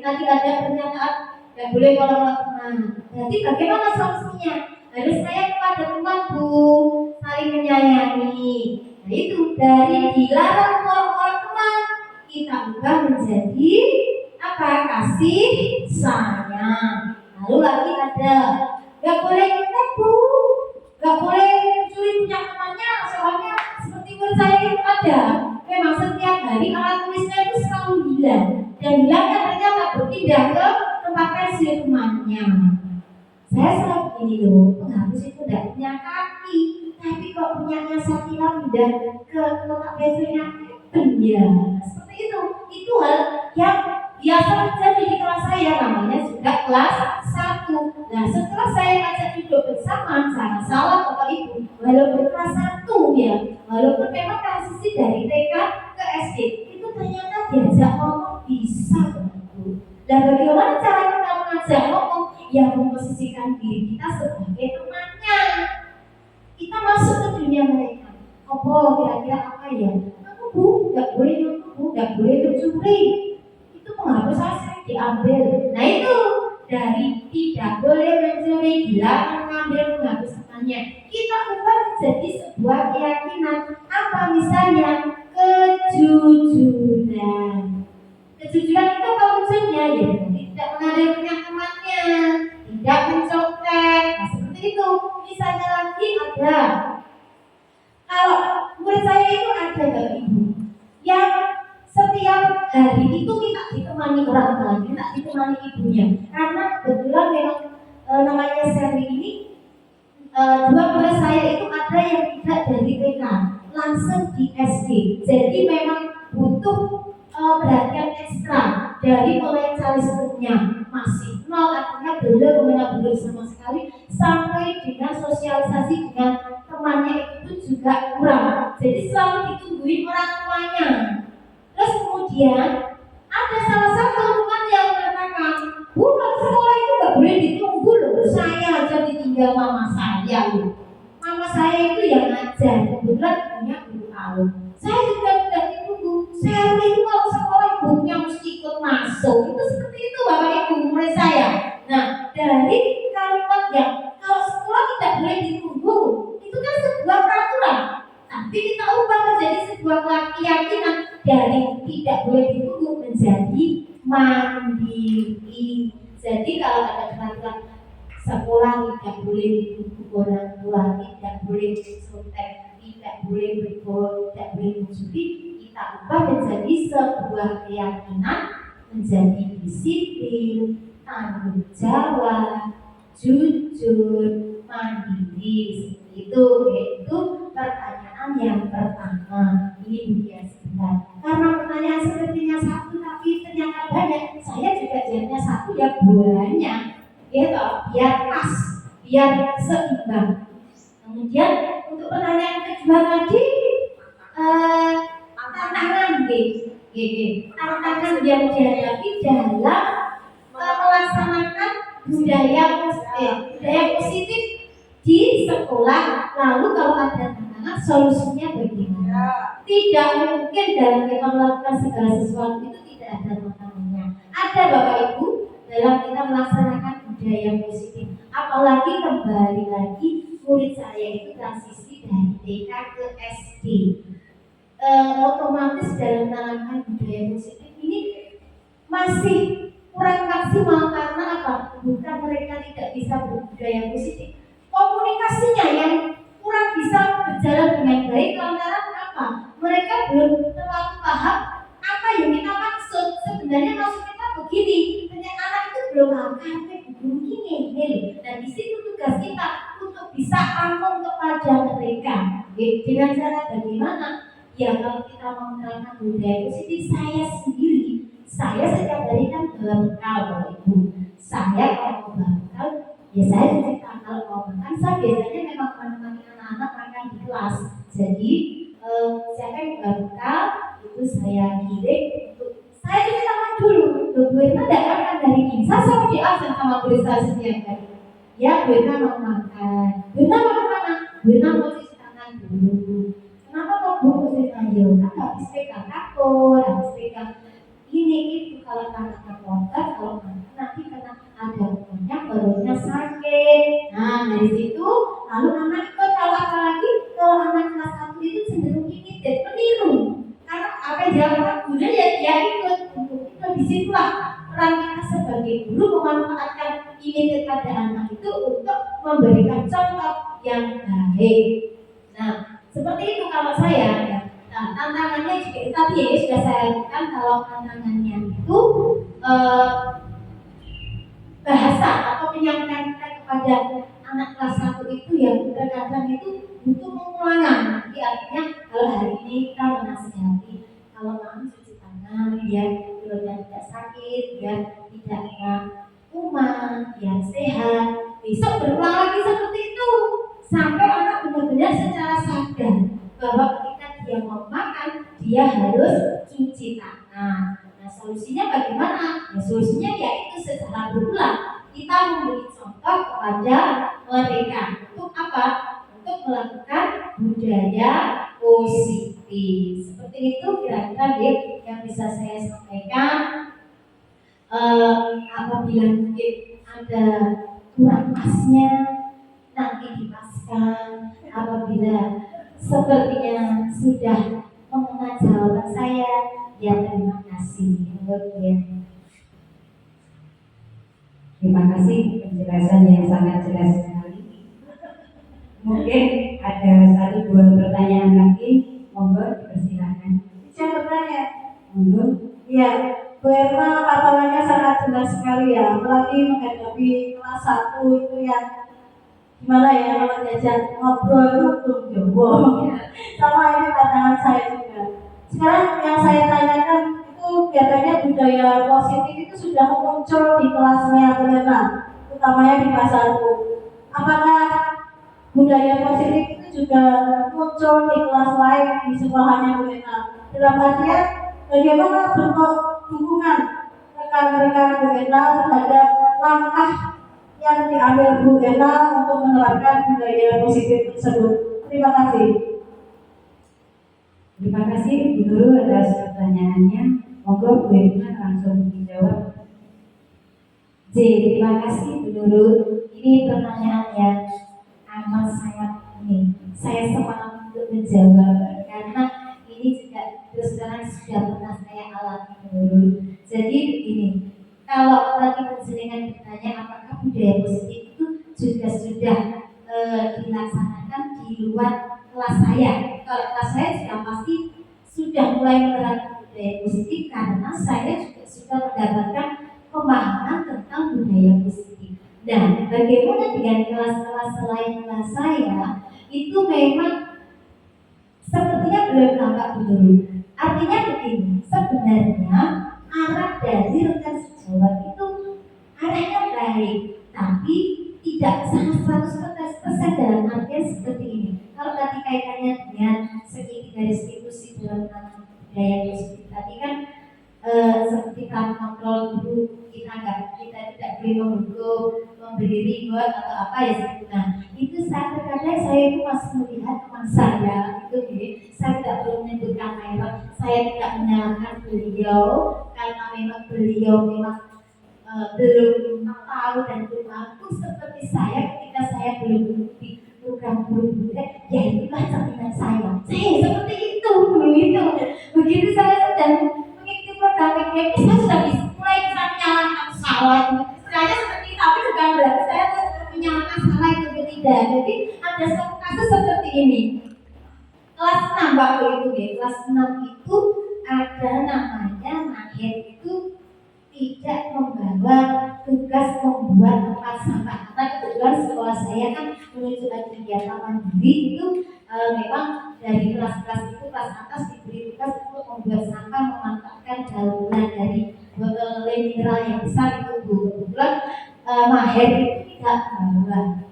tadi ada pernyataan nggak boleh kalau teman, berarti bagaimana solusinya? Harus sayang kepada teman bu, saling menyayangi. Nah itu dari dilarang kalau teman kita ubah menjadi apa? Kasih sayang. Lalu lagi ada nggak boleh nyontek bu, nggak boleh mencuri punya temannya, soalnya seperti menurut saya itu ada. Memang setiap hari alat tulisnya itu selalu hilang, dan hilangnya ternyata berpindah ke tempat pensil temannya. Saya selalu begini loh, penghapus itu tidak punya kaki, tapi kok punyanya Sakila pindah ke tempat pensilnya benda. Seperti itu hal yang biasa terjadi di kelas saya, namanya juga kelas 1. Nah setelah saya ngajak duduk bersama, jangan salah Bapak Ibu, walaupun kelas 1 ya, walaupun memang transisi dari TK ke SD, itu ternyata diajak ngomong bisa Bapak Ibu. Dan bagaimana cara kita mengajak ngomong? Yang memposisikan diri kita sebagai temannya. Kita masuk ke dunia mereka. Oh kira-kira apa ya? Aku bu, nggak boleh nyontek bu, nggak boleh mencuri. Itu penghapus saya diambil. Nah itu dari tidak boleh mencuri, dilarang mengambil penghapus temannya. Kita ubah menjadi sebuah keyakinan. Apa misalnya? kejujuran. Kejujuran itu apa wujudnya? Ya tidak mengadaikan temannya, tidak mencopet. Nah, seperti itu. Misalnya lagi ada, kalau murid saya itu ada Bapak Ibu yang setiap hari itu minta ditemani orang tua, minta ditemani ibunya. Karena kebetulan memang namanya Sherly ini, dua murid saya itu ada yang tidak dari TK, langsung di SD. Jadi memang butuh perhatian ekstra dari mulai cari sebutnya masih nol, artinya belum sama sekali, sampai dengan sosialisasi dengan temannya itu juga kurang. Jadi selalu ditungguin orang tuanya. Terus kemudian ada salah satu teman yang mengatakan, Bu, kalau sekolah itu nggak boleh ditunggu loh. Saya aja ditinggal mama saya loh. Mama saya itu yang ngajar, kebetulan punya guru tahu. Saya juga tidak ditunggu. Saya itu kalau sekolah ibunya mesti ikut masuk. Itu seperti itu Bapak Ibu murid saya. Nah, dari kalimat yang kalau sekolah tidak boleh ditunggu, itu kan sebuah peraturan. Tapi kita ubah menjadi sebuah keyakinan, dari tidak boleh ditunggu menjadi mandiri. Jadi kalau ada peraturan sekolah tidak boleh ditunggu orang tua, tidak boleh contek, tidak boleh berbohong, tidak boleh mencuri, kita ubah menjadi sebuah keyakinan, menjadi disiplin, tanggung jawab, jujur, mandiri. Seperti itu, yaitu pertanyaan yang pertama. Ini Budia sebentar. Karena pertanyaan sepertinya satu tapi ternyata banyak, saya juga jawabnya satu ya banyak, gitu, biar pas, biar seimbang. Kemudian untuk pertanyaan kedua tadi, tantangan tantangan yang dihadapi dalam melaksanakan budaya positif di sekolah. Lalu kalau ada tantangan, solusinya bagaimana? Tidak mungkin dalam kita melakukan segala sesuatu itu tidak ada tantangannya. Ada Bapak Ibu dalam kita melaksanakan budaya positif. Apalagi kembali lagi murid saya itu transisi dari TK ke SD. Otomatis dalam menanamkan budaya positif ini masih kurang maksimal. Karena apa? Bukan mereka tidak bisa berbudaya positif, komunikasinya yang kurang bisa berjalan dengan baik. Lantaran apa? Mereka belum terlalu paham apa yang kita maksud. Sebenarnya maksud kita begini, ternyata anak itu belum paham begini. Dan di situ tugas kita untuk bisa ampun kepada mereka. Dengan cara bagaimana? Ya kalau kita mau menerapkan budaya positif, saya setiap hari kan bawa bekal Bapak Ibu. Saya kalau mau bawa bekal, ya saya cuci tangan. Kalau mau makan, saya biasanya memang menemani anak-anak makan di kelas. Jadi siapa yang bawa bekal itu saya kirim untuk saya cuci tangan dulu. Bu Irma tidak akan dari ini. Saya sama di absen sama murid saya setiap hari. Ya Bu Irma mau makan. Bu Irma mau kemana? Bu Irma mau cuci tangan dulu. Kenapa kok Bu cuci tangan? Ya kan habis pegang kapur, habis pegang ini itu. Kalau tangannya kotor, kalau nanti karena ada banyak perutnya sakit. Nah dari situ lalu anak ikut. Kalau apalagi kalau anak kelas 1 itu cenderung imitate, meniru. Karena apa yang dilakukan gurunya ya dia ikut. Itu disitulah peran kita sebagai guru memanfaatkan imitate pada anak itu untuk memberikan contoh yang baik. Nah seperti itu kalau saya ya. Nah, tantangannya juga tadi ya sudah saya lakukan. Kalau tantangannya itu bahasa atau penyampaian kepada anak kelas 1 itu yang terkadang itu butuh pengulangan. Nanti artinya kalau hari ini kita menasihati, kalau mau cuci tangan biar perutnya tidak sakit, biar tidak kuman, biar sehat. Besok berulang lagi seperti itu sampai anak benar-benar secara sadar bahwa ketika dia mau makan dia harus cuci tangan. Nah solusinya bagaimana? Ya solusinya yaitu secara berulang kita memberi contoh kepada mereka. Untuk apa? Untuk melakukan budaya positif. Seperti itu kira-kira yang bisa saya sampaikan. Apabila mungkin ada kurang pasnya nanti dipaskan. Apabila sepertinya sudah mengenal jawaban saya, Ya terima kasih. Ya. Terima kasih penjelasan yang sangat jelas sekali. Mungkin ada satu dua pertanyaan lagi, monggo dipersilakan. Saya bertanya, Monggo. ya, Bu Erna paparannya sangat jelas sekali ya, apalagi menghadapi kelas 1 itu yang gimana ya kalau diajak ngobrol itu belum jowo. Sama ini pandangan saya juga. Sekarang yang saya tanyakan itu biasanya budaya positif itu sudah muncul di kelasnya Bu Erna, utamanya di kelas 1. Apakah budaya positif itu juga muncul di kelas lain di sekolahannya Bu Erna? Dalam artian bagaimana bentuk dukungan rekan-rekan Bu Erna terhadap langkah yang diambil Bu Erna untuk menerapkan budaya positif tersebut. Terima kasih. Terima kasih Bu Nurul atas pertanyaannya. Monggo Bu Erna langsung dijawab. Terima kasih Bu Nurul. Ini pertanyaan yang amat sangat ini. Saya semangat untuk menjawab karena ini juga terus terang sudah pernah saya alami Bu Nurul. Jadi begini, kalau tadi penjelasan bertanya apakah budaya positif itu juga sudah dilaksanakan di luar kelas saya. Kalau kelas saya sudah pasti sudah mulai menerapkan budaya positif karena saya juga sudah mendapatkan pemahaman tentang budaya positif. Dan bagaimana dengan kelas-kelas selain kelas saya itu memang sepertinya belum tampak dulu. Artinya begini, sebenarnya arah dari rekan sejawat itu arahnya baik, tapi tidak sangat 100% dalam artian seperti ini. Kalau tadi kaitannya dengan segi dari institusi dalam budaya positif tadi kan seperti kan kontrol dulu kita tidak boleh menghukum, memberi reward atau apa ya seperti nah itu kadang saya itu masih melihat teman saya itu saya tidak perlu menyebutkan merek, saya tidak menyalahkan beliau karena memang beliau belum tahu dan belum mampu seperti saya ketika saya belum di program guru budaya, ya itulah cerminan saya seperti itu dulu itu. Begitu saya sedang mengikuti program PKP, saya sudah mulai bisa menyalahkan salah. Istilahnya seperti itu, tapi bukan berarti saya menyalahkan salah itu tidak. Jadi ada satu kasus seperti ini. Kelas 6 waktu itu kelas 6 itu ada namanya mahir itu tidak membawa tugas membuat tempat sampah. Karena kebetulan sekolah saya kan menunjukkan kegiatan mandiri itu memang dari kelas-kelas itu kelas atas diberi tugas untuk membuat sampah, memanfaatkan daunan dari botol mineral yang besar itu Bu. Kebetulan mahir itu tidak membawa.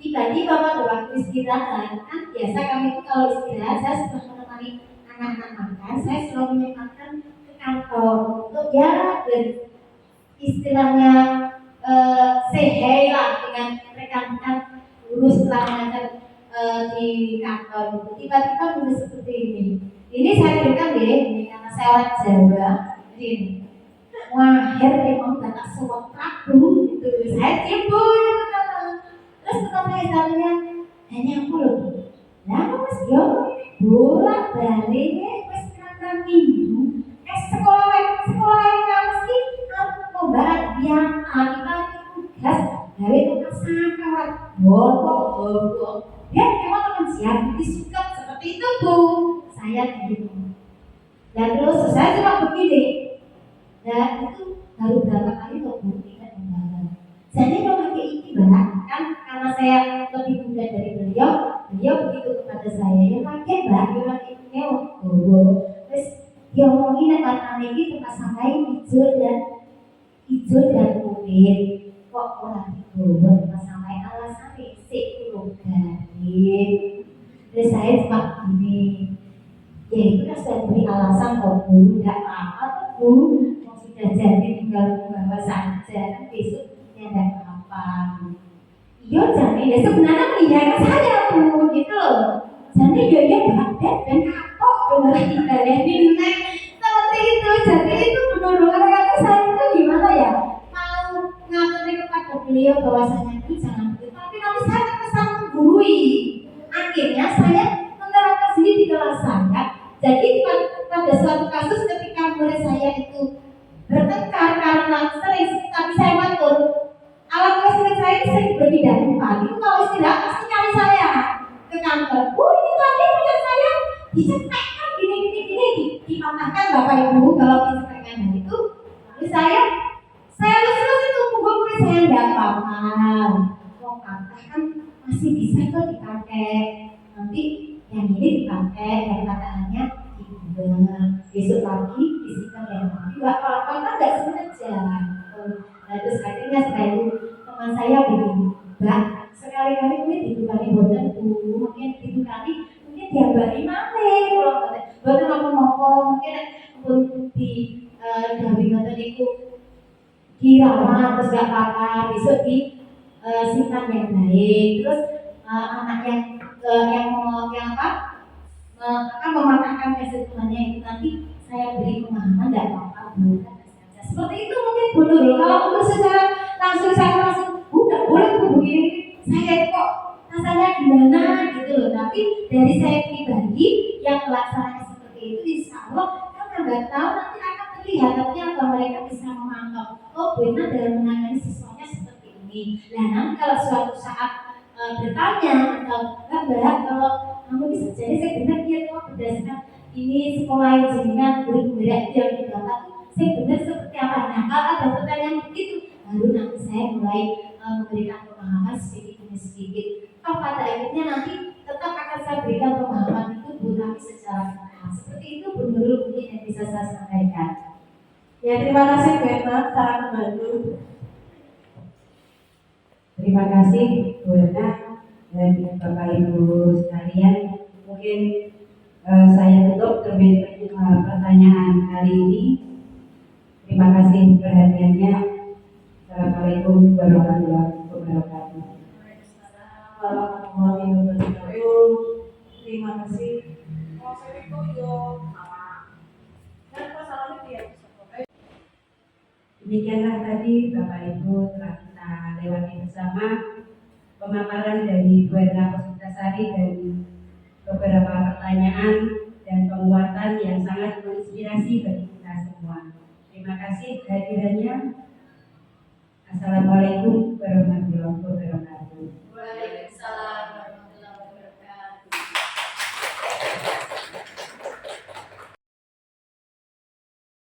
Tiba-tiba pada waktu istirahat kan biasa kami itu kalau istirahat saya sudah menemani anak-anak makan, saya selalu menyempatkan ke kantor untuk ya dan istilahnya say lah dengan rekan-rekan guru setelah mengajar di kantor. Tiba-tiba menulis seperti ini. Ini saya berikan ini karena saya orang Jawa. Jadi mahir memang datang semua Prabu gitu. Saya timbul terus setelah saya hanya aku loh. Nah, Mas Yo bolak balik wes kira minggu. Sekolah yang mesti membarat biang kita tugas dari tukang sampah. Bobo. Dia memang teman siap disuka seperti itu Bu. Saya gitu. Dan terus saya cuma begini. Dan itu baru berapa kali kok Bu tidak membawa. Jadi memakai ini berat kan karena saya lebih muda dari beliau begitu kepada saya ya pakai mbak, ya pakai ini terus dia ngomongin kata ini tempat sampai hijau dan kulit kok orang dibawa tempat sampai alasan basic garing. Terus saya cuma begini, ya itu kan sudah beri alasan kok Bu, tidak apa-apa Bu, sudah jadi tinggal membawa saja besok tidak apa-apa. Iya jadi ya sebenarnya mengingatkan saya Bu gitu loh. Jadi dia berat dan kapok dengan kita ini seperti itu. Jadi itu benar-benar kata saya itu gimana ya mau ngabarin kepada beliau bahwasanya itu jangan begitu. Tapi nanti saya terkesan menggurui. Akhirnya saya menerapkan sendiri di kelas saya. Jadi pada suatu kasus ketika dicetekkan gini dipatahkan Bapak Ibu kalau dicetekkan itu. Lalu saya lulus itu buku saya nggak paham. Kok patah kan masih bisa kok dipakai. Nanti yang ini dipakai, yang patahannya dibuang. Besok lagi disimpan yang lagi. Nggak apa-apa kan nggak sengaja. Nah terus akhirnya setelah itu teman saya begini, Mbak, sekali-kali ini dibukani boten dulu, mungkin dibukani, mungkin diambari malih, kalau kata, boten apa-apa, mungkin pun di gawe ngoten niku dirawat terus gak apa-apa, besok di simpan yang baik, terus anak yang mematahkan kesentuhannya itu nanti saya beri pemahaman gak apa-apa, Bu. Seperti itu mungkin Bu Nurul. Kalau untuk secara langsung saya langsung udah boleh Bu begini, saya kok rasanya gimana gitu loh. Tapi dari saya pribadi yang melaksanakan seperti itu, insya Allah karena nggak tahu nanti akan terlihat apa mereka bisa memantau. Oh benar dalam menangani siswanya seperti ini. Nah nanti kalau suatu saat bertanya atau enggak kalau kamu bisa jadi saya benar dia tuh berdasarkan ini sekolah jenengan guru yang didapat saya benar seperti apa. Nah kalau ada pertanyaan begitu baru nanti saya mulai memberikan pemahaman sedikit demi sedikit. Pada akhirnya nanti tetap akan saya berikan pemahaman itu Bu, tapi secara bertahap. Seperti itu Bu Nurul mungkin yang bisa saya sampaikan. Ya terima kasih Bu Erna, sangat membantu. Terima kasih Bu Erna dan Bapak Ibu sekalian. Mungkin saya tutup terlebih pertanyaan kali ini. Terima kasih perhatiannya. Assalamualaikum warahmatullahi wabarakatuh. Warahmatullahi wabarakatuh. Terima kasih. Demikianlah tadi Bapak Ibu telah kita lewati bersama pemaparan dari Bu Erna Puspitasari dan beberapa pertanyaan dan penguatan yang sangat menginspirasi bagi kita semua. Terima kasih kehadirannya. Assalamualaikum warahmatullahi wabarakatuh.